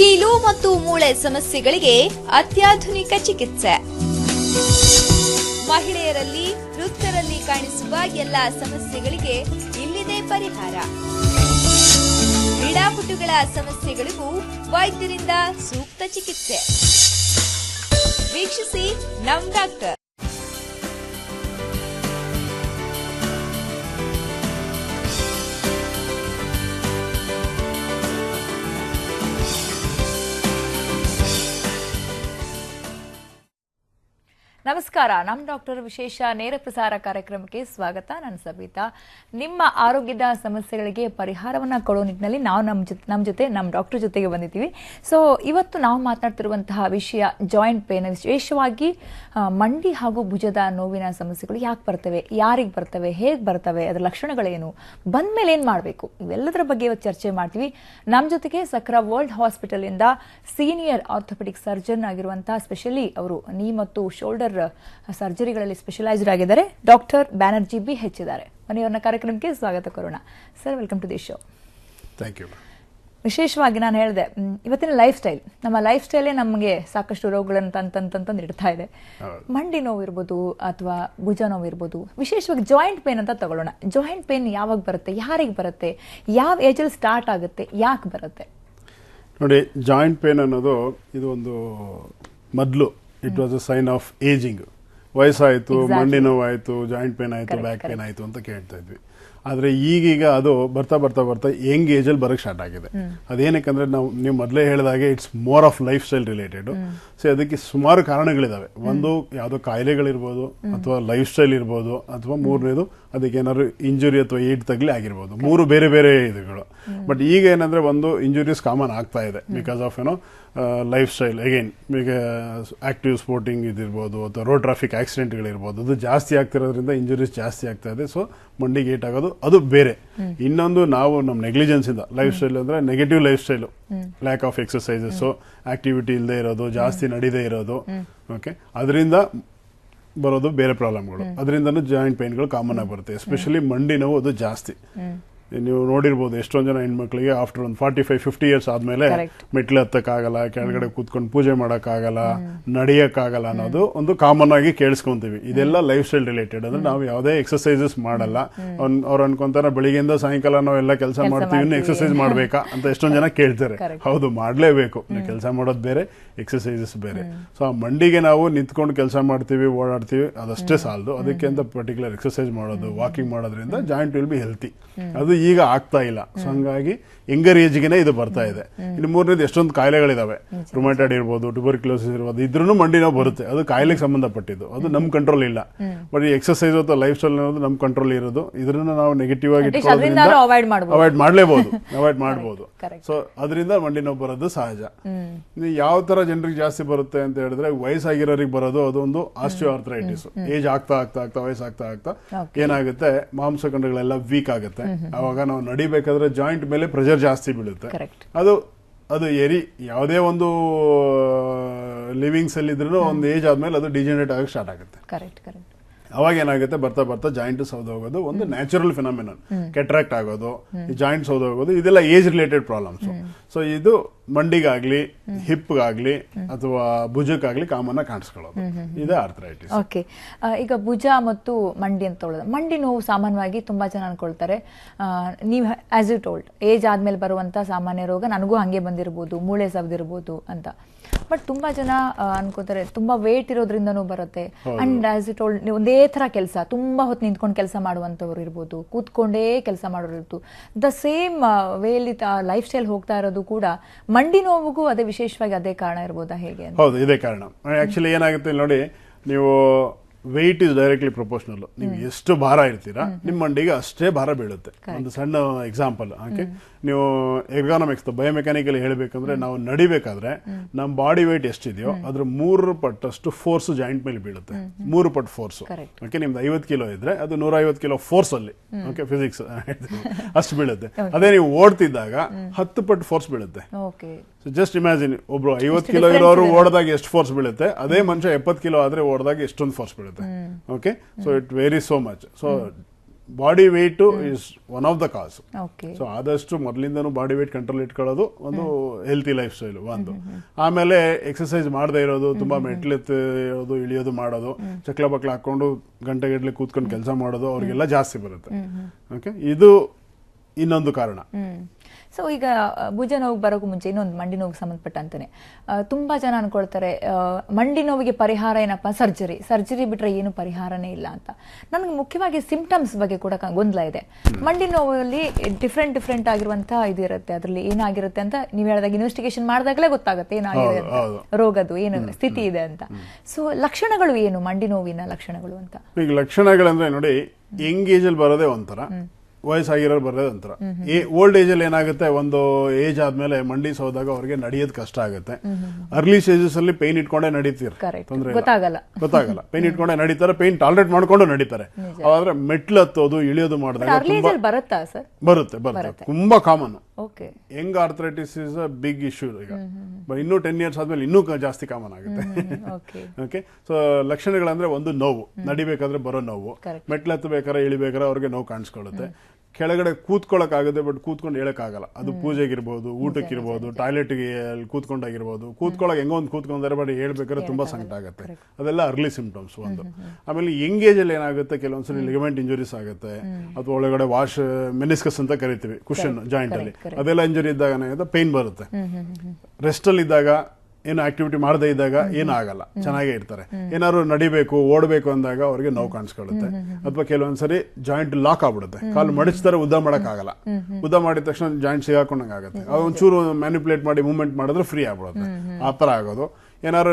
ಕೀಲು ಮತ್ತು ಮೂಳೆ ಸಮಸ್ಯೆಗಳಿಗೆ ಅತ್ಯಾಧುನಿಕ ಚಿಕಿತ್ಸೆ. ಮಹಿಳೆಯರಲ್ಲಿ ವೃತ್ತರಲ್ಲಿ ಕಾಣಿಸುವ ಎಲ್ಲಾ ಸಮಸ್ಯೆಗಳಿಗೆ ಇಲ್ಲಿದೆ ಪರಿಹಾರ. ಕ್ರೀಡಾಪಟುಗಳ ಸಮಸ್ಯೆಗಳಿಗೂ ವೈದ್ಯರಿಂದ ಸೂಕ್ತ ಚಿಕಿತ್ಸೆ. ವೀಕ್ಷಿಸಿ ನಮ್ ಡಾಕ್ಟರ್. ನಮಸ್ಕಾರ. ನಮ್ಮ ಡಾಕ್ಟರ್ ವಿಶೇಷ ನೇರ ಪ್ರಸಾರ ಕಾರ್ಯಕ್ರಮಕ್ಕೆ ಸ್ವಾಗತ. ನಾನು ಸಬಿತಾ. ನಿಮ್ಮ ಆರೋಗ್ಯದ ಸಮಸ್ಯೆಗಳಿಗೆ ಪರಿಹಾರವನ್ನು ಕೊಡೋ ನಿಟ್ಟಿನಲ್ಲಿ ನಾವು ನಮ್ಮ ಡಾಕ್ಟರ್ ಜೊತೆಗೆ ಬಂದಿದ್ದೀವಿ. ಸೊ ಇವತ್ತು ನಾವು ಮಾತನಾಡ್ತಿರುವಂತಹ ವಿಷಯ ಜಾಯಿಂಟ್ ಪೇನ್, ವಿಶೇಷವಾಗಿ ಮಂಡಿ ಹಾಗೂ ಭುಜದ ನೋವಿನ ಸಮಸ್ಯೆಗಳು ಯಾಕೆ ಬರ್ತವೆ, ಯಾರಿಗೆ ಬರ್ತವೆ, ಹೇಗೆ ಬರ್ತವೆ, ಅದರ ಲಕ್ಷಣಗಳೇನು, ಬಂದ ಮೇಲೆ ಏನು ಮಾಡಬೇಕು, ಇವೆಲ್ಲದರ ಬಗ್ಗೆ ಇವತ್ತು ಚರ್ಚೆ ಮಾಡ್ತೀವಿ. ನಮ್ಮ ಜೊತೆಗೆ ಸಕ್ರಾ ವರ್ಲ್ಡ್ ಹಾಸ್ಪಿಟಲ್ ಇಂದ ಸೀನಿಯರ್ ಆರ್ಥೋಪೆಡಿಕ್ ಸರ್ಜನ್ ಆಗಿರುವಂತಹ, ಸ್ಪೆಷಲಿ ಅವರು ನೀ ಮತ್ತು ಶೋಲ್ಡರ್ ಸರ್ಜರಿಗಳಲ್ಲಿ ಸ್ಪೆಷಲೈಸ್ಡ್ ಆಗಿದ್ದಾರೆ, ಡಾಕ್ಟರ್ ಬ್ಯಾನರ್ಜಿ ಬಿ ಇದ್ದಾರೆ. ಮನೆಯವರನ್ನ ಕಾರ್ಯಕ್ರಮಕ್ಕೆ ಸ್ವಾಗತ ಕೋರೋಣ. Sir, welcome to the show. Thank you. ವಿಶೇಷವಾಗಿ ನಾನು ಹೇಳಿದೆ, ಇವತ್ತಿನ ಲೈಫ್ ಸ್ಟೈಲ್, ನಮ್ಮ ಲೈಫ್ ಸ್ಟೈಲೇ ನಮಗೆ ಸಾಕಷ್ಟು ರೋಗಗಳಂತ ಇಡ್ತಾ ಇದೆ. ಮಂಡಿ ನೋವು ಇರ್ಬೋದು ಅಥವಾ ಭುಜ ನೋವು ಇರ್ಬೋದು, ವಿಶೇಷವಾಗಿ ಜಾಯಿಂಟ್ ಪೇನ್ ಅಂತ ತಗೊಳ್ಳೋಣ. ಜಾಯಿಂಟ್ ಪೇನ್ ಯಾವಾಗ ಬರುತ್ತೆ, ಯಾರಿಗೆ ಬರುತ್ತೆ, ಯಾವ ಏಜಲ್ಲಿ ಸ್ಟಾರ್ಟ್ ಆಗುತ್ತೆ, ಯಾಕೆ ಬರುತ್ತೆ? ನೋಡಿ, ಜಾಯಿಂಟ್ ಪೇನ್ ಅನ್ನೋದು ಇದು ಒಂದು ಮೊದಲು it was a sign of ageing. ವಯಸ್ಸಾಯಿತು, ಮಂಡಿ ನೋವಾಯಿತು, ಜಾಯಿಂಟ್ ಪೇನ್ ಆಯಿತು, ಬ್ಯಾಕ್ ಪೇನ್ ಆಯಿತು ಅಂತ ಕೇಳ್ತಾ ಇದ್ವಿ. ಆದರೆ ಈಗೀಗ ಅದು ಬರ್ತಾ ಬರ್ತಾ ಬರ್ತಾ ಯಂಗ್ ಏಜಲ್ಲಿ ಬರೋಕ್ಕೆ ಸ್ಟಾರ್ಟ್ ಆಗಿದೆ. ಅದೇನಕ್ಕಂದ್ರೆ ನೀವು ಮೊದಲೇ ಹೇಳಿದಾಗೆ it's more of life style related. So ಅದಕ್ಕೆ ಸುಮಾರು ಕಾರಣಗಳಿದಾವೆ. ಒಂದು ಯಾವುದೋ ಕಾಯಿಲೆಗಳಿರ್ಬೋದು, ಅಥವಾ ಲೈಫ್ ಸ್ಟೈಲ್ ಇರ್ಬೋದು, ಅಥವಾ ಮೂರನೇದು ಅದಕ್ಕೆ ಏನಾದ್ರು ಇಂಜುರಿ ಅಥವಾ ಏಟ್ ತಗಲಿ ಆಗಿರ್ಬೋದು. ಮೂರು ಬೇರೆ ಬೇರೆ ಇದುಗಳು. ಬಟ್ ಈಗ ಏನಂದ್ರೆ ಒಂದು ಇಂಜುರೀಸ್ ಕಾಮನ್ ಆಗ್ತಾ ಇದೆ because of life style. Again ಈಗ ಆಕ್ಟಿವ್ ಸ್ಪೋರ್ಟಿಂಗ್ ಇದಿರ್ಬೋದು ಅಥವಾ ರೋಡ್ ಟ್ರಾಫಿಕ್ ಆಕ್ಸಿಡೆಂಟ್ಗಳಿರ್ಬೋದು, ಅದು ಜಾಸ್ತಿ ಆಗ್ತಿರೋದ್ರಿಂದ ಇಂಜುರೀಸ್ ಜಾಸ್ತಿ ಆಗ್ತಾ ಇದೆ. ಸೊ ಮಂಡಿಗೆ ಏಟ್ ಆಗೋದು ಅದು ಬೇರೆ. ಇನ್ನೊಂದು ನಾವು ನಮ್ಮ ನೆಗ್ಲಿಜೆನ್ಸ್ ಇಂದ ಲೈಫ್ ಸ್ಟೈಲ್ ಅಂದ್ರೆ negative life style, lack of exercises, activity ಇಲ್ಲದೆ ಇರೋದು, ಜಾಸ್ತಿ ನಡೀದೇ ಇರೋದು, ಓಕೆ, ಅದರಿಂದ ಬರೋದು ಬೇರೆ ಪ್ರಾಬ್ಲಮ್ಗಳು. ಅದರಿಂದನೂ ಜಾಯಿಂಟ್ ಪೇನ್ಗಳು ಕಾಮನ್ ಆಗಿ ಬರುತ್ತೆ. ಎಸ್ಪೆಷಲಿ ಮಂಡಿ ನೋವು ಅದು ಜಾಸ್ತಿ. ನೀವು ನೋಡಿರ್ಬೋದು, ಎಷ್ಟೊಂದು ಜನ ಹೆಣ್ಮಕ್ಳಿಗೆ ಆಫ್ಟರ್ ಒಂದು 45-50 ಇಯರ್ಸ್ ಆದ್ಮೇಲೆ ಮೆಟ್ಲು ಹತ್ತಕ್ಕಾಗಲ್ಲ, ಕೆಳಗಡೆ ಕೂತ್ಕೊಂಡು ಪೂಜೆ ಮಾಡೋಕ್ಕಾಗಲ್ಲ, ನಡೆಯೋಕ್ಕಾಗಲ್ಲ ಅನ್ನೋದು ಒಂದು ಕಾಮನ್ ಆಗಿ ಕೇಳಿಸ್ಕೊಂತೀವಿ. ಇದೆಲ್ಲ ಲೈಫ್ ಸ್ಟೈಲ್ ರಿಲೇಟೆಡ್. ಅಂದ್ರೆ ನಾವು ಯಾವುದೇ ಎಕ್ಸರ್ಸೈಸಸ್ ಮಾಡಲ್ಲ. ಅವ್ರು ಅನ್ಕೊಂತಾರೆ ಬೆಳಿಗ್ಗೆಯಿಂದ ಸಾಯಂಕಾಲ ನಾವೆಲ್ಲ ಕೆಲಸ ಮಾಡ್ತೀವಿ, ಇನ್ನು ಎಕ್ಸರ್ಸೈಸ್ ಮಾಡ್ಬೇಕಾ ಅಂತ ಎಷ್ಟೊಂದು ಜನ ಕೇಳ್ತಾರೆ. ಹೌದು, ಮಾಡಲೇಬೇಕು. ಕೆಲಸ ಮಾಡೋದು ಬೇರೆ, ಎಕ್ಸರ್ಸೈಸಸ್ ಬೇರೆ. ಸೊ ಆ ಮಂಡಿಗೆ ನಾವು ನಿಂತ್ಕೊಂಡು ಕೆಲಸ ಮಾಡ್ತೀವಿ, ಓಡಾಡ್ತೀವಿ, ಅದಷ್ಟೇ ಸಾಲದು. ಅದಕ್ಕೆ ಅಂತ ಪರ್ಟಿಕ್ಯುಲರ್ ಎಕ್ಸರ್ಸೈಸ್ ಮಾಡೋದು, ವಾಕಿಂಗ್ ಮಾಡೋದ್ರಿಂದ ಜಾಯಿಂಟ್ ವಿಲ್ ಬಿ ಹೆಲ್ತಿ. ಅದು ಈಗ ಆಗ್ತಾ ಇಲ್ಲ. ಸೊ ಹಂಗಾಗಿ ಯಂಗರ್ ಏಜ್ಗೆನೆ ಇದು ಬರ್ತಾ ಇದೆ. ಇನ್ನು ಮೂರನೇದು ಎಷ್ಟೊಂದು ಕಾಯಿಲೆಗಳಿದಾವೆ. ರುಮಟೈಡ್ ಇರ್ಬೋದು, ಟ್ಯೂಬರ್ಕ್ಯುಲೋಸಿಸ್ ಇರ್ಬೋದು, ಇದ್ರೂ ಮಂಡಿ ನೋವು ಬರುತ್ತೆ. ಅದು ಕಾಯಿಲೆಗೆ ಸಂಬಂಧಪಟ್ಟಿದ್ದು, ಅದು ನಮ್ ಕಂಟ್ರೋಲ್ ಇಲ್ಲ. ಬಟ್ ಈ ಎಕ್ಸರ್ಸೈಸ್ ಅಥವಾ ಲೈಫ್ ಸ್ಟೈಲ್ ಅನ್ನೋದು ನಮ್ ಕಂಟ್ರೋಲ್ ಇರೋದು. ಇದನ್ನ ನಾವು ನೆಗೆಟಿವ್ ಆಗಿ ಅವಾಯ್ಡ್ ಮಾಡಬಹುದು. ಸೊ ಅದರಿಂದ ಮಂಡಿ ನೋವು ಬರೋದು ಸಹಜ. ಯಾವ ತರ ಜನರಿಗೆ ಜಾಸ್ತಿ ಬರುತ್ತೆ ಅಂತ ಹೇಳಿದ್ರೆ, ವಯಸ್ಸಾಗಿರೋರಿಗೆ ಬರೋದು ಅದೊಂದು ಆಸ್ಟಿಯೋಆರ್ಥರೈಟಿಸ್. ಏಜ್ ಆಗ್ತಾ ಆಗ್ತಾ ಆಗ್ತಾ ವಯಸ್ಸಾಗ್ತಾ ಆಗ್ತಾ ಏನಾಗುತ್ತೆ, ಮಾಂಸಖಂಡಗಳೆಲ್ಲ ವೀಕ್ ಆಗುತ್ತೆ. ಅವಾಗ ನಾವು ನಡಿಬೇಕಾದ್ರೆ ಜಾಯಿಂಟ್ ಮೇಲೆ ಪ್ರೆಷರ್ ಜಾಸ್ತಿ ಬೀಳುತ್ತೆ. ಅದು ಯಾವುದೇ ಒಂದು ಲಿವಿಂಗ್ಸ್ ಅಲ್ಲಿ ಇದ್ರೂ ಒಂದು ಏಜ್ ಆದ್ಮೇಲೆ ಅದು ಡಿಜೆನರೇಟ್ ಆಗಕ್ಕೆ ಸ್ಟಾರ್ಟ್ ಆಗುತ್ತೆ. ಅವಾಗ ಏನಾಗುತ್ತೆ, ಬರ್ತಾ ಬರ್ತಾ ಜಾಯಿಂಟ್ ಸೌದೋಗೋದು ಒಂದು ನ್ಯಾಚುರಲ್ ಫಿನಾಮಿನನ್. ಕೆಟ್ರಾಕ್ಟ್ ಆಗೋದು, ಜಾಯಿಂಟ್ ಸೌದೋಗೋದು, ಇದೆಲ್ಲ ಏಜ್ ರಿಲೇಟೆಡ್ ಪ್ರಾಬ್ಲಮ್ಸ್. ಸೊ ಇದು ಮಂಡಿಗಾಗ್ಲಿ, ಹಿಪ್ಗಾಗ್ಲಿ ಅಥವಾ ಭುಜಕ್ಕಾಗ್ಲಿ ಕಾಮನ್ ಆಗಿ ಕಾಣಿಸ್ಕೊಳ್ಳೋದು. ಇದು ಆರ್ಥರೈಟಿಸ್. ಓಕೆ, ಈಗ ಭುಜ ಮತ್ತು ಮಂಡಿ ಅಂತ ಹೇಳೋದು. ಮಂಡಿ ನೋವು ಸಾಮಾನ್ಯವಾಗಿ ತುಂಬಾ ಜನ ಅನ್ಕೊಳ್ತಾರೆ, ನೀವು ಆಸ್ ಯು ಟೋಲ್ಡ್, ಏಜ್ ಆದ್ಮೇಲೆ ಬರುವಂತ ಸಾಮಾನ್ಯ ರೋಗ, ನನಗೂ ಹಂಗೆ ಬಂದಿರಬಹುದು, ಮೂಳೆ ಸವ್ದಿರ್ಬೋದು ಅಂತ. ಬಟ್ ತುಂಬಾ ಜನ ಅನ್ಕೋತಾರೆ ತುಂಬಾ ವೇಟ್ ಇರೋದ್ರಿಂದನೂ ಬರುತ್ತೆ. ಅಂಡ್ ಆಸ್ ಯು ಟೋಲ್ಡ್, ನೀವು ಒಂದೇ ತರ ಕೆಲಸ, ತುಂಬಾ ಹೊತ್ತು ನಿಂತ್ಕೊಂಡು ಕೆಲಸ ಮಾಡುವಂತವ್ರು ಇರ್ಬೋದು, ಕೂತ್ಕೊಂಡೇ ಕೆಲಸ ಮಾಡೋರು ಇರ್ಬೋದು. ದ ಸೇಮ್ ವೇಲಿ ಲೈಫ್ ಸ್ಟೈಲ್ ಹೋಗ್ತಾ ಇರೋದು ಕೂಡ ಮಂಡಿ ನೋವಿಗೂ ಅದೇ ವಿಶೇಷವಾಗಿ ಅದೇ ಕಾರಣ ಇರ್ಬೋದಾ, ಹೇಗೆ? ಹೌದು, ಇದೇ ಕಾರಣ. ಆಕ್ಚುಲಿ ಏನಾಗುತ್ತೆ ನೋಡಿ, ನೀವು ವೆಯ್ಟ್ ಇಸ್ ಡೈರೆಕ್ಟ್ಲಿ ಪ್ರೊಪೋರ್ಷನಲ್. ನೀವು ಎಷ್ಟು ಭಾರ ಇರ್ತೀರಾ, ನಿಮ್ಮ ಮಂಡಿಗೆ ಅಷ್ಟೇ ಭಾರ ಬೀಳುತ್ತೆ. ಒಂದು ಸಣ್ಣ ಎಕ್ಸಾಂಪಲ್, ಓಕೆ, ನೀವು ಎರ್ಗಾನಮಿಕ್ಸ್ ಬಯೋಮೆಕ್ಯಾನಿಕಲಿ ಹೇಳಬೇಕಂದ್ರೆ, ನಾವು ನಡಿಬೇಕಾದ್ರೆ ನಮ್ಮ ಬಾಡಿ ವೇಟ್ ಎಷ್ಟಿದೆಯೋ ಅದ್ರ 3 ಪಟ್ಟಷ್ಟು ಫೋರ್ಸ್ ಜಾಯಿಂಟ್ ಮೇಲೆ ಬೀಳುತ್ತೆ. 3 ಪಟ್ಟು ಫೋರ್ಸ್. ಓಕೆ, ನಿಮ್ದು 50 ಕಿಲೋ ಇದ್ರೆ ಅದು 150 ಕಿಲೋ ಫೋರ್ಸ್ ಅಲ್ಲಿ, ಓಕೆ, ಫಿಸಿಕ್ಸ್ ಅಷ್ಟು ಬೀಳುತ್ತೆ. ಅದೇ ನೀವು ಓಡ್ತಿದ್ದಾಗ 10 ಪಟ್ಟು ಫೋರ್ಸ್ ಬೀಳುತ್ತೆ. ಸೊ ಜಸ್ಟ್ ಇಮ್ಯಾಜಿನ್, ಒಬ್ರು 50 ಕಿಲೋ ಇರೋರು ಓಡಿದಾಗ ಎಷ್ಟು ಫೋರ್ಸ್ ಬೀಳುತ್ತೆ, ಅದೇ ಮನುಷ್ಯ 70 ಕಿಲೋ ಆದ್ರೆ ಓಡಿದಾಗ ಎಷ್ಟೊಂದು ಫೋರ್ಸ್ ಬೀಳುತ್ತೆ. Okay, so it very so much. So body weight is one of the cause. Okay. So ಆದಷ್ಟು ಮೊದಲಿಂದನೂ ಬಾಡಿ ವೆಯ್ಟ್ ಕಂಟ್ರೋಲ್ ಇಟ್ಕೊಳ್ಳೋದು ಒಂದು ಹೆಲ್ತಿ ಲೈಫ್ ಸ್ಟೈಲ್ ಒಂದು. ಆಮೇಲೆ ಎಕ್ಸರ್ಸೈಸ್ ಮಾಡದೇ ಇರೋದು, ತುಂಬಾ ಮೆಟ್ಲೆತ್ತೋದು ಇಳಿಯೋದು ಮಾಡೋದು, ಚಕ್ಲ ಬಕ್ಲ ಹಾಕೊಂಡು ಗಂಟೆಗಟ್ಟಲೆ ಕೂತ್ಕೊಂಡು ಕೆಲಸ ಮಾಡೋದು ಅವ್ರಿಗೆಲ್ಲ ಜಾಸ್ತಿ ಬರುತ್ತೆ. ಓಕೆ, ಇದು ಇನ್ನೊಂದು ಕಾರಣ. ಸೊ ಈಗ ಭುಜ ನೋವು ಬರೋಕ್ಕೂ ಮುಂಚೆ ಇನ್ನೊಂದು ಮಂಡಿ ನೋವಿಗೆ ಸಂಬಂಧಪಟ್ಟಂತಾನೆ ತುಂಬಾ ಜನ ಅನ್ಕೊಳ್ತಾರೆ ಮಂಡಿ ನೋವಿಗೆ ಪರಿಹಾರ ಏನಪ್ಪ ಸರ್ಜರಿ ಬಿಟ್ರೆ ಏನು ಪರಿಹಾರನೇ ಇಲ್ಲ ಅಂತ. ನನಗೆ ಮುಖ್ಯವಾಗಿ ಸಿಂಪ್ಟಮ್ಸ್ ಬಗ್ಗೆ ಕೂಡ ಗೊಂದಲ ಇದೆ. ಮಂಡಿ ನೋವಲ್ಲಿ ಡಿಫ್ರೆಂಟ್ ಆಗಿರುವಂತಹ ಇದು ಇರುತ್ತೆ, ಅದರಲ್ಲಿ ಏನಾಗಿರುತ್ತೆ ಅಂತ ನೀವು ಹೇಳಿದಾಗ ಇನ್ವೆಸ್ಟಿಗೇಷನ್ ಮಾಡಿದಾಗಲೇ ಗೊತ್ತಾಗುತ್ತೆ ಏನಾಗಿದೆ ರೋಗದ್ದು ಏನು ಸ್ಥಿತಿ ಇದೆ ಅಂತ. ಸೊ ಲಕ್ಷಣಗಳು ಏನು ಮಂಡಿ ನೋವಿನ ಲಕ್ಷಣಗಳು ಅಂತ? ಈಗ ಲಕ್ಷಣಗಳಂದ್ರೆ ನೋಡಿ, ಯಂಗ್ ಏಜ್ ಅಲ್ಲಿ ಬರೋದೇ ಒಂಥರ, ವಯಸ್ಸಾಗಿರೋರು ಬರೋದೇ ಒಂಥರ. ಓಲ್ಡ್ ಏಜ್ ಅಲ್ಲಿ ಏನಾಗುತ್ತೆ, ಒಂದು ಏಜ್ ಆದ್ಮೇಲೆ ಮಂಡಿ ಸೋದಾಗ ಅವ್ರಿಗೆ ನಡೆಯೋದು ಕಷ್ಟ ಆಗುತ್ತೆ. ಅರ್ಲಿ ಸ್ಟೇಜಸ್ ಅಲ್ಲಿ ಪೈನ್ ಇಟ್ಕೊಂಡೇ ನಡೀತೀರ, ತೊಂದ್ರೆ ಗೊತ್ತಾಗಲ್ಲ. ಪೈನ್ ಇಟ್ಕೊಂಡೇ ನಡೀತಾರೆ, ಪೈನ್ ಟಾಲರೇಟ್ ಮಾಡ್ಕೊಂಡು ನಡೀತಾರೆ. ಆದ್ರೆ ಮೆಟ್ಲು ಹತ್ತೋದು ಇಳಿಯೋದು ಮಾಡಿದಾಗ ಬರುತ್ತೆ, ತುಂಬಾ common. Young arthritis is a big issue. ಈಗ ಇನ್ನೂ 10 years ಆದ್ಮೇಲೆ ಇನ್ನೂ ಜಾಸ್ತಿ ಕಾಮನ್ ಆಗುತ್ತೆ. ಓಕೆ, ಸೊ ಲಕ್ಷಣಗಳಂದ್ರೆ ಒಂದು ನೋವು, ನಡಿಬೇಕಾದ್ರೆ ಬರೋ ನೋವು, ಮೆಟ್ಲು ಹತ್ತಬೇಕಾದ್ರೆ ಇಳಿಬೇಕಾದ್ರೆ ಅವ್ರಿಗೆ ನೋವು ಕಾಣಿಸ್ಕೊಳ್ಳುತ್ತೆ. ಕೆಳಗಡೆ ಕೂತ್ಕೊಳ್ಳಕ್ ಆಗುತ್ತೆ, ಬಟ್ ಕೂತ್ಕೊಂಡು ಹೇಳಕ್ ಆಗಲ್ಲ. ಅದು ಪೂಜೆಗಿರ್ಬೋದು, ಊಟಕ್ಕಿರ್ಬೋದು, ಟಾಯ್ಲೆಟ್ಗೆ ಕೂತ್ಕೊಂಡಾಗಿರ್ಬೋದು. ಕೂತ್ಕೊಳ್ಳೋಕೆ ಹೆಂಗೋ ಒಂದು ಕೂತ್ಕೊಂಡ್ರೆ ಬಟ್ ಹೇಳ್ಬೇಕಾದ್ರೆ ತುಂಬಾ ಸಂಕಟ ಆಗುತ್ತೆ. ಅದೆಲ್ಲ ಅರ್ಲಿ ಸಿಂಪ್ಟಮ್ಸ್ ಒಂದು. ಆಮೇಲೆ ಯಂಗ್ ಏಜ್ ಅಲ್ಲಿ ಏನಾಗುತ್ತೆ, ಕೆಲವೊಂದ್ಸಲಿ ಲಿಗಮೆಂಟ್ ಇಂಜುರೀಸ್ ಆಗುತ್ತೆ, ಅಥವಾ ಒಳಗಡೆ ಮೆನಿಸ್ಕಸ್ ಅಂತ ಕರಿತೀವಿ, ಕುಷನ್ ಜಾಯಿಂಟ್ ಅಲ್ಲಿ, ಅದೆಲ್ಲ ಇಂಜುರಿ ಇದ್ದಾಗ ಏನಾಗುತ್ತೆ, ಪೈನ್ ಬರುತ್ತೆ. ರೆಸ್ಟ್ ಅಲ್ಲಿ ಇದ್ದಾಗ, ಏನು ಆಕ್ಟಿವಿಟಿ ಮಾಡದೇ ಇದ್ದಾಗ ಏನಾಗಲ್ಲ, ಚೆನ್ನಾಗೇ ಇರ್ತಾರೆ. ಏನಾದ್ರು ನಡಿಬೇಕು, ಓಡಬೇಕು ಅಂದಾಗ ಅವ್ರಿಗೆ ನೋವು ಕಾಣಿಸ್ಕೊಳ್ಳುತ್ತೆ. ಅಥವಾ ಕೆಲವೊಂದ್ಸರಿ ಜಾಯಿಂಟ್ ಲಾಕ್ ಆಗ್ಬಿಡುತ್ತೆ, ಕಾಲು ಮಡಿಸ್ತಾರೆ, ಉದ್ದ ಮಾಡಕ್ ಆಗಲ್ಲ. ಉದ್ದ ಮಾಡಿದ ತಕ್ಷಣ ಜಾಯಿಂಟ್ ಸಿಗಾಕೊಂಡಂಗೆ ಆಗುತ್ತೆ. ಅದೊಂಚೂರು ಮ್ಯಾನಿಪುಲೇಟ್ ಮಾಡಿ ಮೂವ್ಮೆಂಟ್ ಮಾಡಿದ್ರೆ ಫ್ರೀ ಆಗ್ಬಿಡುತ್ತೆ. ಆ ತರ ಆಗೋದು. ಏನಾದ್ರು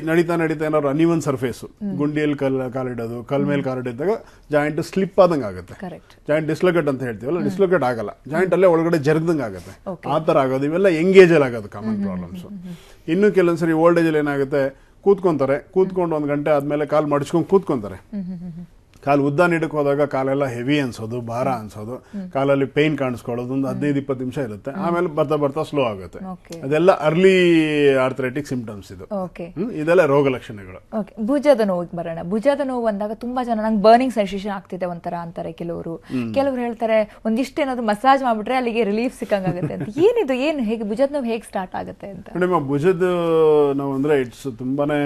ನಡೀತಾ ಏನಾದ್ರು ಅನ್ಇವನ್ ಸರ್ಫೇಸ್, ಗುಂಡಿಯಲ್ಲಿ ಕಾಲಿಡೋದು, ಕಲ್ ಮೇಲೆ ಕಾಲಿಡಿದಾಗ ಜಾಯಿಂಟ್ ಸ್ಲಿಪ್ ಆದಂಗೆ ಆಗುತ್ತೆ. ಜಾಯಿಂಟ್ ಡಿಸ್ಲೊಕೇಟ್ ಅಂತ ಹೇಳ್ತೀವಲ್ಲ, ಡಿಸ್ಲೊಕೇಟ್ ಆಗಲ್ಲ, ಜಾಯಿಂಟ್ ಅಲ್ಲೇ ಒಳಗಡೆ ಜರಗ್ದಂಗೆ ಆಗುತ್ತೆ. ಆ ತರ ಆಗೋದು. ಇವೆಲ್ಲ ಎಂಗೇಜ್ ಅಲ್ಲಿ ಆಗೋದು ಕಾಮನ್ ಪ್ರಾಬ್ಲಮ್ಸ್. ಇನ್ನು ಕೆಲವೊಂದ್ಸರಿ ಓಲ್ಡ್ ಏಜ್ ಅಲ್ಲಿ ಏನಾಗುತ್ತೆ, ಕೂತ್ಕೊಂತಾರೆ, ಕೂತ್ಕೊಂಡು 1 ಗಂಟೆ ಆದ್ಮೇಲೆ ಕಾಲು ಮಡಿಸ್ಕೊಂಡು ಕೂತ್ಕೊಂತಾರೆ. ಕಾಲು ಉದ್ದ ನೀಡಕ್ ಹೋದಾಗ ಕಾಲೆಲ್ಲ ಹೆವಿ ಅನ್ಸೋದು, ಭಾರ ಅನ್ಸೋದು, ಕಾಲಲ್ಲಿ ಪೈನ್ ಕಾಣಿಸ್ಕೊಳ್ಳೋದು, ಒಂದು 15-20 ನಿಮಿಷ ಇರುತ್ತೆ. ಆಮೇಲೆ ಬರ್ತಾ ಸ್ಲೋ ಆಗುತ್ತೆ. ಅದೆಲ್ಲ ಅರ್ಲಿ ಆರ್ಥರೈಟಿಕ್ ಸಿಂಪ್ಟಮ್ಸ್. ಇದು ಇದೆಲ್ಲ ರೋಗ ಲಕ್ಷಣಗಳು. ಭುಜದ ನೋವಿಗೆ ಬರೋಣ. ಭುಜದ ನೋವು ಅಂದಾಗ ತುಂಬಾ ಜನ ನಂಗೆ ಬರ್ನಿಂಗ್ ಸೆನ್ಸೇಷನ್ ಆಗ್ತಿದೆ ಒಂಥರ ಅಂತಾರೆ ಕೆಲವರು ಹೇಳ್ತಾರೆ ಒಂದಿಷ್ಟು ಏನಾದ್ರು ಮಸಾಜ್ ಮಾಡ್ಬಿಟ್ರೆ ಅಲ್ಲಿಗೆ ರಿಲೀಫ್ ಸಿಕ್ಕಂಗಾಗುತ್ತೆ ಅಂತ. ಏನಿದು, ಏನು ಹೇಗೆ ಭುಜದ ನೋವು ಹೇಗೆ ಸ್ಟಾರ್ಟ್ ಆಗುತ್ತೆ ಅಂತ? ನಿಮ್ಮ ಭುಜದ ನೋವು ಅಂದ್ರೆ ಇಟ್ಸ್ ತುಂಬಾನೇ,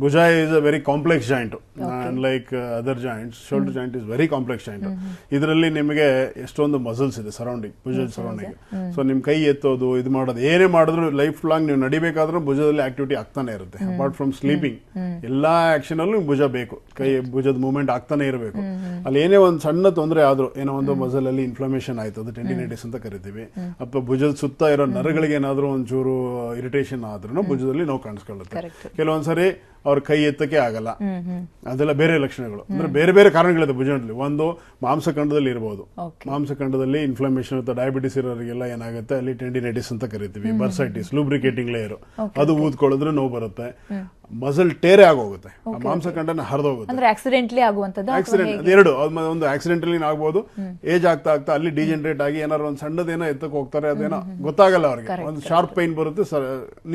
ಭುಜ is a very complex joint, like other joint. Shoulder joint is very complex joint. ಇದರಲ್ಲಿ ನಿಮಗೆ ಎಷ್ಟೊಂದು ಮಸಲ್ಸ್ ಇದೆ ಸರೌಂಡಿಂಗ್, ಭುಜದ ಸರೌಂಡಿಂಗ್. ಸೊ ನಿಮ್ ಕೈ ಎತ್ತೋದು, ಇದು ಮಾಡೋದು, ಏನೇ ಮಾಡಿದ್ರು ಲೈಫ್ ಲಾಂಗ್ ನೀವು ನಡಿಬೇಕಾದ್ರೂ ಭುಜದಲ್ಲಿ ಆಕ್ಟಿವಿಟಿ ಆಗ್ತಾನೆ ಇರುತ್ತೆ. ಅಪಾರ್ಟ್ ಫ್ರಮ್ ಸ್ಲೀಪಿಂಗ್, ಎಲ್ಲಾ ಆಕ್ಷನ್ ಅಲ್ಲೂ ಭುಜ ಬೇಕು, ಕೈ ಭುಜದ ಮೂವ್ಮೆಂಟ್ ಆಗ್ತಾನೆ ಇರಬೇಕು. ಅಲ್ಲಿ ಏನೇ ಒಂದು ಸಣ್ಣ ತೊಂದರೆ ಆದ್ರೂ, ಏನೋ ಒಂದು ಮಸಲ್ ಅಲ್ಲಿ ಇನ್ಫ್ಲಮೇಷನ್ ಆಯ್ತು, ಅದು ಟೆಂಡಿನೈಟಿಸ್ ಅಂತ ಕರಿತೀವಿ. ಅಥವಾ ಭುಜದ ಸುತ್ತ ಇರೋ ನರಗಳಿಗೆ ಏನಾದ್ರೂ ಒಂಚೂರು ಇರಿಟೇಷನ್ ಆದ್ರೂ ಭುಜದಲ್ಲಿ ನೋವು ಕಾಣಿಸ್ಕೊಳ್ಳುತ್ತೆ. ಕೆಲವೊಂದ್ಸರಿ ಅವ್ರ ಕೈ ಎತ್ತಕ್ಕೆ ಆಗಲ್ಲ. ಅದೆಲ್ಲ ಬೇರೆ ಲಕ್ಷಣಗಳು. ಅಂದ್ರೆ ಬೇರೆ ಬೇರೆ ಕಾರಣಗಳಿದೆ ಭುಜದಲ್ಲಿ. ಒಂದು ಮಾಂಸಖಂಡದಲ್ಲಿ ಇರಬಹುದು. ಮಾಂಸಖಂಡದಲ್ಲಿ ಇನ್ಫ್ಲಮೇಷನ್ ಅಥವಾ ಡಯಾಬಿಟಿಸ್ ಇರೋರಿಗೆಲ್ಲ ಏನಾಗುತ್ತೆ, ಅಲ್ಲಿ ಟೆಂಡಿನೈಟಿಸ್ ಅಂತ ಕರಿತೀವಿ. ಬರ್ಸೈಟಿಸ್, ಲೂಬ್ರಿಕೇಟಿಂಗ್ ಲೇಯರ್, ಅದು ಊದ್ಕೊಳ್ಳಿದ್ರೆ ನೋವು ಬರುತ್ತೆ. ಮಸಲ್ ಟೇರೆ ಆಗೋಗುತ್ತೆ, ಮಾಂಸಖಂಡನ ಹರಿದೋಗುತ್ತೆ. ಆಕ್ಸಿಡೆಂಟ್ ಎರಡು, ಒಂದು ಆಕ್ಸಿಡೆಂಟಲಿ ಆಗ್ಬಹುದು. ಏಜ್ ಆಗ್ತಾ ಅಲ್ಲಿ ಡಿಜೆನರೇಟ್ ಆಗಿ ಏನಾದ್ರು ಒಂದು ಸಣ್ಣದೇನೋ ಎತ್ತಕ್ಕೆ ಹೋಗ್ತಾರೆ, ಅದೇನೋ ಗೊತ್ತಾಗಲ್ಲ ಅವ್ರಿಗೆ. ಒಂದು ಶಾರ್ಪ್ ಪೈನ್ ಬರುತ್ತೆ,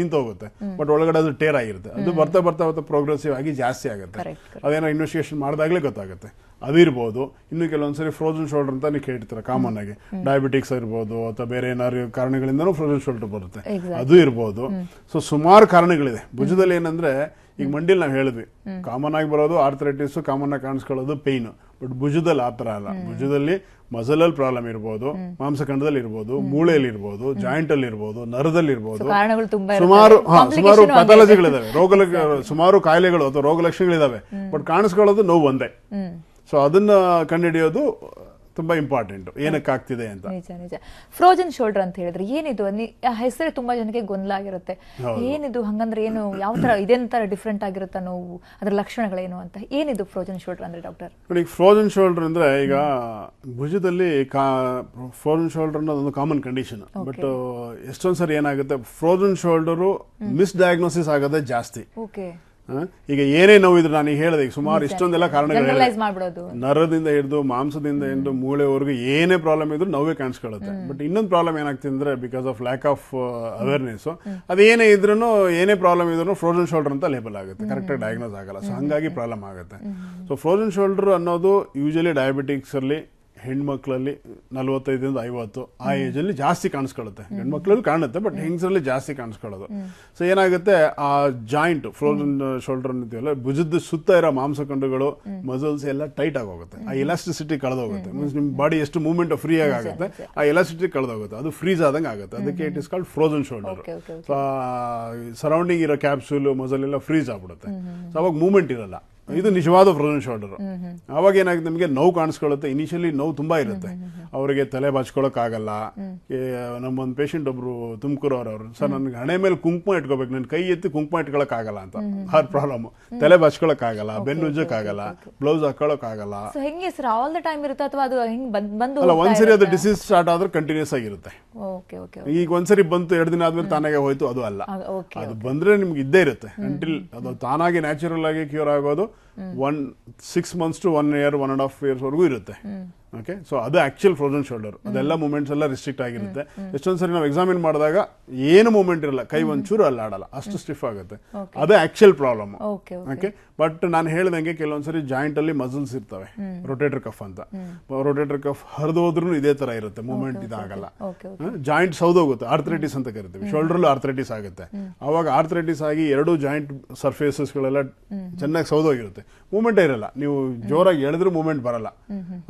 ನಿಂತೋಗುತ್ತೆ, ಬಟ್ ಒಳಗಡೆ ಅದು ಟೇರ್ ಆಗಿರುತ್ತೆ. ಅದು ಬರ್ತಾ ಪ್ರೋಗ್ರೆಸಿವ್ ಆಗಿ ಜಾಸ್ತಿ ಆಗುತ್ತೆ. ಅದೇನೋ ಇನ್ವೆಸ್ಟಿಗೇಷನ್ ಮಾಡಿದಾಗಲೇ ಗೊತ್ತಾಗುತ್ತೆ. ಅದು ಇರ್ಬೋದು. ಇನ್ನು ಕೆಲವೊಂದ್ಸರಿ ಫ್ರೋಜನ್ ಶೋಲ್ಡರ್ ಅಂತ ನೀವು ಕೇಳ್ತೀರ ಕಾಮನ್ ಆಗಿ. ಡಯಾಬಿಟಿಕ್ಸ್ ಇರ್ಬೋದು, ಅಥವಾ ಬೇರೆ ಏನಾದ್ರು ಕಾರಣಗಳಿಂದನೂ ಫ್ರೋಜನ್ ಶೋಲ್ಡರ್ ಬರುತ್ತೆ, ಅದು ಇರ್ಬೋದು. ಸೊ ಸುಮಾರು ಕಾರಣಗಳಿದೆ. ಭುಜದಲ್ಲಿ ಏನಂದ್ರೆ, ಈಗ ಮಂಡಿಲಿ ನಾವು ಹೇಳಿದ್ವಿ, ಕಾಮನ್ ಆಗಿ ಬರೋದು ಆರ್ಥರೈಟಿಸ್, ಕಾಮನ್ ಆಗಿ ಕಾಣಿಸ್ಕೊಳ್ಳೋದು ಪೈನ್. ಬಟ್ ಭುಜದಲ್ಲಿ ಆ ತರ ಅಲ್ಲ. ಭುಜದಲ್ಲಿ ಮಸಲಲ್ಲಿ ಪ್ರಾಬ್ಲಮ್ ಇರ್ಬೋದು, ಮಾಂಸಖಂಡದಲ್ಲಿ ಇರ್ಬೋದು, ಮೂಳೆಯಲ್ಲಿ ಇರ್ಬೋದು, ಜಾಯಿಂಟ್ ಅಲ್ಲಿ ಇರ್ಬೋದು, ನರದಲ್ಲಿ ಇರ್ಬೋದು. ಸುಮಾರು ಪಥಾಲಜಿಗಳಿದಾವೆ, ಸುಮಾರು ಕಾಯಿಲೆಗಳು ಅಥವಾ ರೋಗ ಲಕ್ಷಣಗಳಿದಾವೆ. ಬಟ್ ಕಾಣಿಸ್ಕೊಳ್ಳೋದು ನೋವು ಒಂದೇ. ಸೊ ಅದನ್ನ ಕಂಡುಹಿಡಿಯೋದು ತುಂಬಾ ಇಂಪಾರ್ಟೆಂಟ್, ಏನಕ್ಕೆ ಆಗ್ತಿದೆ ಅಂತ. ನಿಜ. ಫ್ರೋಜನ್ ಶೋಲ್ಡರ್ ಅಂತ ಹೇಳಿದ್ರೆ ಏನಿದು? ಹೆಸರು ತುಂಬಾ ಜನಕ್ಕೆ ಗೊಂದಲ ಆಗಿರುತ್ತೆ. ಏನಿದು, ಹಂಗಂದ್ರೆ ಏನು, ಯಾವ ತರ ಇದೆಂತ ಡಿಫ್ರೆಂಟ್ ಆಗಿರುತ್ತೆ ನೋವು, ಅದ್ರ ಲಕ್ಷಣಗಳೇನು ಅಂತ? ಏನಿದು ಫ್ರೋಜನ್ ಶೋಲ್ಡರ್ ಅಂದ್ರೆ ಡಾಕ್ಟರ್? ನೋಡಿ, ಫ್ರೋಜನ್ ಶೋಲ್ಡರ್ ಅಂದ್ರೆ ಈಗ ಭುಜದಲ್ಲಿ ಫ್ರೋಜನ್ ಶೋಲ್ಡರ್ ಅನ್ನೋದು ಒಂದು ಕಾಮನ್ ಕಂಡೀಷನ್. ಬಟ್ ಎಷ್ಟೊಂದ್ಸರಿ ಏನಾಗುತ್ತೆ, ಫ್ರೋಜನ್ ಶೋಲ್ಡರು ಮಿಸ್ ಡಯಾಗ್ನೋಸಿಸ್ ಆಗೋದೇ ಜಾಸ್ತಿ. ಈಗ ಏನೇ ನೋವಿದ್ರು ನಾನು ಈಗ ಹೇಳಿದೆ, ಈಗ ಸುಮಾರು ಇಷ್ಟೊಂದೆಲ್ಲ ಕಾರಣಗಳು ಜನರಲೈಸ್ ಮಾಡ್ಬಿಡೋದು. ನರದಿಂದ ಹಿಡಿದು ಮಾಂಸದಿಂದ ಹಿಡಿದು ಮೂಳೆವರೆಗೂ ಏನೇ ಪ್ರಾಬ್ಲಮ್ ಇದ್ರು ನೋವೇ ಕಾಣಿಸ್ಕೊಳ್ಳುತ್ತೆ. ಬಟ್ ಇನ್ನೊಂದು ಪ್ರಾಬ್ಲಮ್ ಏನಾಗ್ತಿದೆ ಅಂದ್ರೆ because of lack of awareness, ಅದೇನೇ ಇದ್ರೂ ಏನೇ ಪ್ರಾಬ್ಲಮ್ ಇದ್ರೂ ಫ್ರೋಜನ್ ಶೋಲ್ಡರ್ ಅಂತ ಲೇಬಲ್ ಆಗುತ್ತೆ, ಕರೆಕ್ಟಾಗಿ ಡಯಾಗ್ನೋಸ್ ಆಗಲ್ಲ. ಸೊ ಹಂಗಾಗಿ ಪ್ರಾಬ್ಲಮ್ ಆಗುತ್ತೆ. ಸೊ ಫ್ರೋಜನ್ ಶೋಲ್ಡರ್ ಅನ್ನೋದು ಯೂಶಲಿ ಡಯಾಬಿಟಿಕ್ಸ್ ಅಲ್ಲಿ ಹೆಣ್ಮಕ್ಳಲ್ಲಿ 45-50 ಆ ಏಜ್ ಅಲ್ಲಿ ಜಾಸ್ತಿ ಕಾಣಿಸ್ಕೊಳ್ಳುತ್ತೆ. ಹೆಣ್ಮಕ್ಳಲ್ಲಿ ಕಾಣುತ್ತೆ, ಬಟ್ ಹೆಂಗಸರಲ್ಲಿ ಜಾಸ್ತಿ ಕಾಣಿಸ್ಕೊಳ್ಳೋದು. ಸೊ ಏನಾಗುತ್ತೆ, ಆ ಜಾಯಿಂಟ್ ಫ್ರೋಜನ್ ಶೋಲ್ಡರ್ ಅಂತೀವಲ್ಲ, ಭುಜದ ಸುತ್ತ ಇರೋ ಮಾಂಸಖಂಡಗಳು ಮಸಲ್ಸ್ ಎಲ್ಲ ಟೈಟ್ ಆಗೋಗುತ್ತೆ. ಆ ಎಲಾಸ್ಟಿಸಿಟಿ ಕಳೆದೋಗುತ್ತೆ. ಮೀನ್ಸ್ ನಿಮ್ ಬಾಡಿ ಎಷ್ಟು ಮೂವ್ಮೆಂಟ್ ಫ್ರೀ ಆಗುತ್ತೆ, ಆ ಎಲಾಸ್ಟಿಸಿಟಿ ಕಳೆದೋಗುತ್ತೆ, ಅದು ಫ್ರೀಸ್ ಆದಂಗೆ ಆಗುತ್ತೆ. ಅದಕ್ಕೆ it is called frozen shoulder. So surrounding ಇರೋ ಕ್ಯಾಪ್ಸೂಲ್ ಮಸಲ್ ಎಲ್ಲ ಫ್ರೀಸ್ ಆಗ್ಬಿಡುತ್ತೆ. ಸೊ ಅವಾಗ ಮೂವ್ಮೆಂಟ್ ಇರಲ್ಲ. ಇದು ನಿಜವಾದ ಫ್ರೋಜನ್ ಶೋಲ್ಡರ್. ಅವಾಗ ಏನಾಗುತ್ತೆ, ನಿಮಗೆ ನೋವು ಕಾಣಿಸ್ಕೊಳ್ಳುತ್ತೆ. ಇನಿಷಿಯಲಿ ನೋವು ತುಂಬಾ ಇರುತ್ತೆ. ಅವರಿಗೆ ತಲೆ ಬಾಚ್ಕೊಳಕ್ ಆಗಲ್ಲ. ನಮ್ಮೊಂದು ಪೇಷಂಟ್ ಒಬ್ರು ತುಮಕೂರು ಅವ್ರವ್ರು, ಸರ್ ನನ್ಗೆ ಹಣೆ ಮೇಲೆ ಕುಂಕುಮ ಇಟ್ಕೋಬೇಕು, ನನ್ ಕೈ ಎತ್ತಿ ಕುಂಕುಮ ಇಟ್ಕೊಳಕ್ ಆಗಲ್ಲ ಅಂತ. ಹಾರ್ಟ್ ಪ್ರಾಬ್ಲಮ್, ತಲೆ ಬಾಚ್ಕೊಳಕ್ ಆಗಲ್ಲ, ಬೆನ್ನು ಉಜ್ಜಕ್ ಆಗಲ್ಲ, ಬ್ಲೌಸ್ ಹಾಕೊಳಕ್ ಆಗಲ್ಲ. ಹೆಂಗೆ ಸರ್ ಆಲ್ ದ ಟೈಮ್ ಇರುತ್ತೆ ಅಥವಾ ಅದು ಹಿಂಗ್ ಬಂದು ಅಲ್ಲ, ಒಂದ್ಸರಿ ಅದು ಡಿಸೀಸ್ ಸ್ಟಾರ್ಟ್ ಆದ್ರೆ ಕಂಟಿನ್ಯೂಸ್ ಆಗಿರುತ್ತೆ. ಈಗ ಒಂದ್ಸರಿ ಬಂತು 2 ದಿನ ಆದ್ಮೇಲೆ ತಾನಾಗೆ ಹೋಯ್ತು, ಅದು ಅಲ್ಲ. ಅದು ಬಂದ್ರೆ ನಿಮ್ಗೆ ಇದ್ದೇ ಇರುತ್ತೆ ಅಂಟಿಲ್ ಅದು ತಾನಾಗಿ ನ್ಯಾಚುರಲ್ ಆಗಿ ಕ್ಯೂರ್ ಆಗೋದು 6 months to 1 year 1.5 years ವರೆಗೂ ಇರುತ್ತೆ. ಓಕೆ, ಸೊ ಅದು ಆಕ್ಚುಯಲ್ ಫ್ರೋಜನ್ ಶೋಲ್ಡರ್. ಅದೆಲ್ಲ ಮೂವ್ಮೆಂಟ್ಸ್ ಎಲ್ಲ ರಿಸ್ಟ್ರಿಕ್ಟ್ ಆಗಿರುತ್ತೆ. ಎಷ್ಟೊಂದ್ಸರಿ ನಾವು ಎಕ್ಸಾಮಿನ್ ಮಾಡಿದಾಗ ಏನು ಮೂವ್ಮೆಂಟ್ ಇರಲ್ಲ, ಕೈ ಒಂಚೂರು ಅಲ್ಲಾಡಲ್ಲ, ಅಷ್ಟು ಸ್ಟಿಫ್ ಆಗುತ್ತೆ. ಅದೇ ಆಕ್ಚುಯಲ್ ಪ್ರಾಬ್ಲಮ್. ಓಕೆ, ಬಟ್ ನಾನು ಹೇಳ್ದಂಗೆ ಕೆಲವೊಂದ್ಸರಿ ಜಾಯಿಂಟ್ ಅಲ್ಲಿ ಮಸಲ್ಸ್ ಇರ್ತವೆ, ರೊಟೇಟರ್ ಕಫ್ ಅಂತ. ರೊಟೇಟರ್ ಕಫ್ ಹರಿದೋದ್ರೂ ಇದೇ ತರ ಇರುತ್ತೆ, ಮೂವ್ಮೆಂಟ್ ಇದಾಗಲ್ಲ. ಜಾಯಿಂಟ್ ಸೌದೋಗುತ್ತೆ, ಆರ್ಥ್ರೈಟಿಸ್ ಅಂತ ಕರಿತೀವಿ. ಶೋಲ್ಡರ್ಲ್ಲೂ ಆರ್ಥ್ರೈಟಿಸ್ ಆಗುತ್ತೆ. ಅವಾಗ ಆರ್ಥ್ರೈಟಿಸ್ ಆಗಿ 2 ಜಾಯಿಂಟ್ ಸರ್ಫೇಸಸ್ ಗಳೆಲ್ಲ ಚೆನ್ನಾಗಿ ಸೌದೋಗಿರುತ್ತೆ, ಮೂವ್ಮೆಂಟ್ ಇರಲ್ಲ. ನೀವು ಜೋರಾಗಿ ಎಳೆದ್ರೂ ಮೂವ್ಮೆಂಟ್ ಬರಲ್ಲ.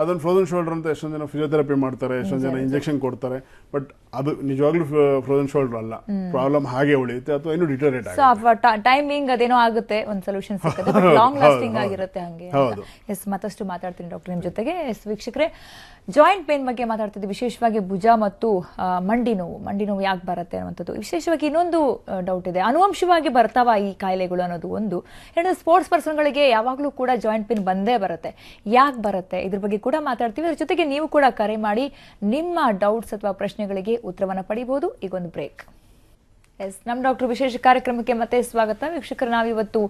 ಅದೊಂದು ಫ್ರೋಜನ್ ಶೋಲ್ಡರ್ ಅಂತ ಎಷ್ಟೊಂದು ಜನ ಫಿಸಿಯೋಥೆರಪಿ ಮಾಡ್ತಾರೆ, ಎಷ್ಟೊಂದು ಜನ ಇಂಜೆಕ್ಷನ್ ಕೊಡ್ತಾರೆ. ಬಟ್ ಅದು ನಿಜವಾಗ್ಲೂ ಫ್ರೋಜನ್ ಶೋಲ್ಡರ್ ಅಲ್ಲ. ಪ್ರಾಬ್ಲಮ್ ಹಾಗೆ ಉಳಿಯುತ್ತೆ ಅಥವಾ ಏನು ಡಿಟೋರೇಟ್ ಆಗುತ್ತೆ. ಟೈಮಿಂಗ್ ಅದೇನೋ ಆಗುತ್ತೆ, ಒಂದು ಸೊಲ್ಯೂಷನ್ ಸಿಗುತ್ತೆ, ಲಾಂಗ್ ಲಾಸ್ಟಿಂಗ್ ಆಗಿರುತ್ತೆ ಹಂಗೆ. ಎಸ್, ಮತ್ತಷ್ಟು ಮಾತಾಡ್ತೀನಿ ಡಾಕ್ಟರ್ ನಿಮ್ ಜೊತೆಗೆ. ಎಸ್ ವೀಕ್ಷಕರೇ, ಜಾಯಿಂಟ್ ಪೇನ್ ಬಗ್ಗೆ ಮಾತಾಡ್ತಿದ್ವಿ, ವಿಶೇಷವಾಗಿ ಭುಜ ಮತ್ತು ಮಂಡಿ ನೋವು ಯಾಕೆ ಬರುತ್ತೆ ಅನ್ನುವಂಥದ್ದು. ವಿಶೇಷವಾಗಿ ಇನ್ನೊಂದು ಡೌಟ್ ಇದೆ, ಅನುವಂಶವಾಗಿ ಬರ್ತಾವ ಈ ಕಾಯಿಲೆಗಳು ಅನ್ನೋದು ಒಂದು. ಎರಡು, ಸ್ಪೋರ್ಟ್ಸ್ ಪರ್ಸನ್ಗಳಿಗೆ ಯಾವಾಗಲೂ ಕೂಡ ಜಾಯಿಂಟ್ ಪೇನ್ ಬಂದೇ ಬರುತ್ತೆ, ಯಾಕೆ ಬರುತ್ತೆ ಇದ್ರ ಬಗ್ಗೆ ಕೂಡ ಮಾತಾಡ್ತೀವಿ. ಅದ್ರ ಜೊತೆಗೆ ನೀವು ಕೂಡ ಕರೆ ಮಾಡಿ ನಿಮ್ಮ ಡೌಟ್ಸ್ ಅಥವಾ ಪ್ರಶ್ನೆಗಳಿಗೆ ಉತ್ತರವನ್ನು ಪಡಿಬಹುದು. ಈಗೊಂದು ಬ್ರೇಕ್. ಎಸ್, ನಮ್ಮ ಡಾಕ್ಟರ್ ವಿಶೇಷ ಕಾರ್ಯಕ್ರಮಕ್ಕೆ ಮತ್ತೆ ಸ್ವಾಗತ. ವೀಕ್ಷಕರು, ನಾವಿವತ್ತು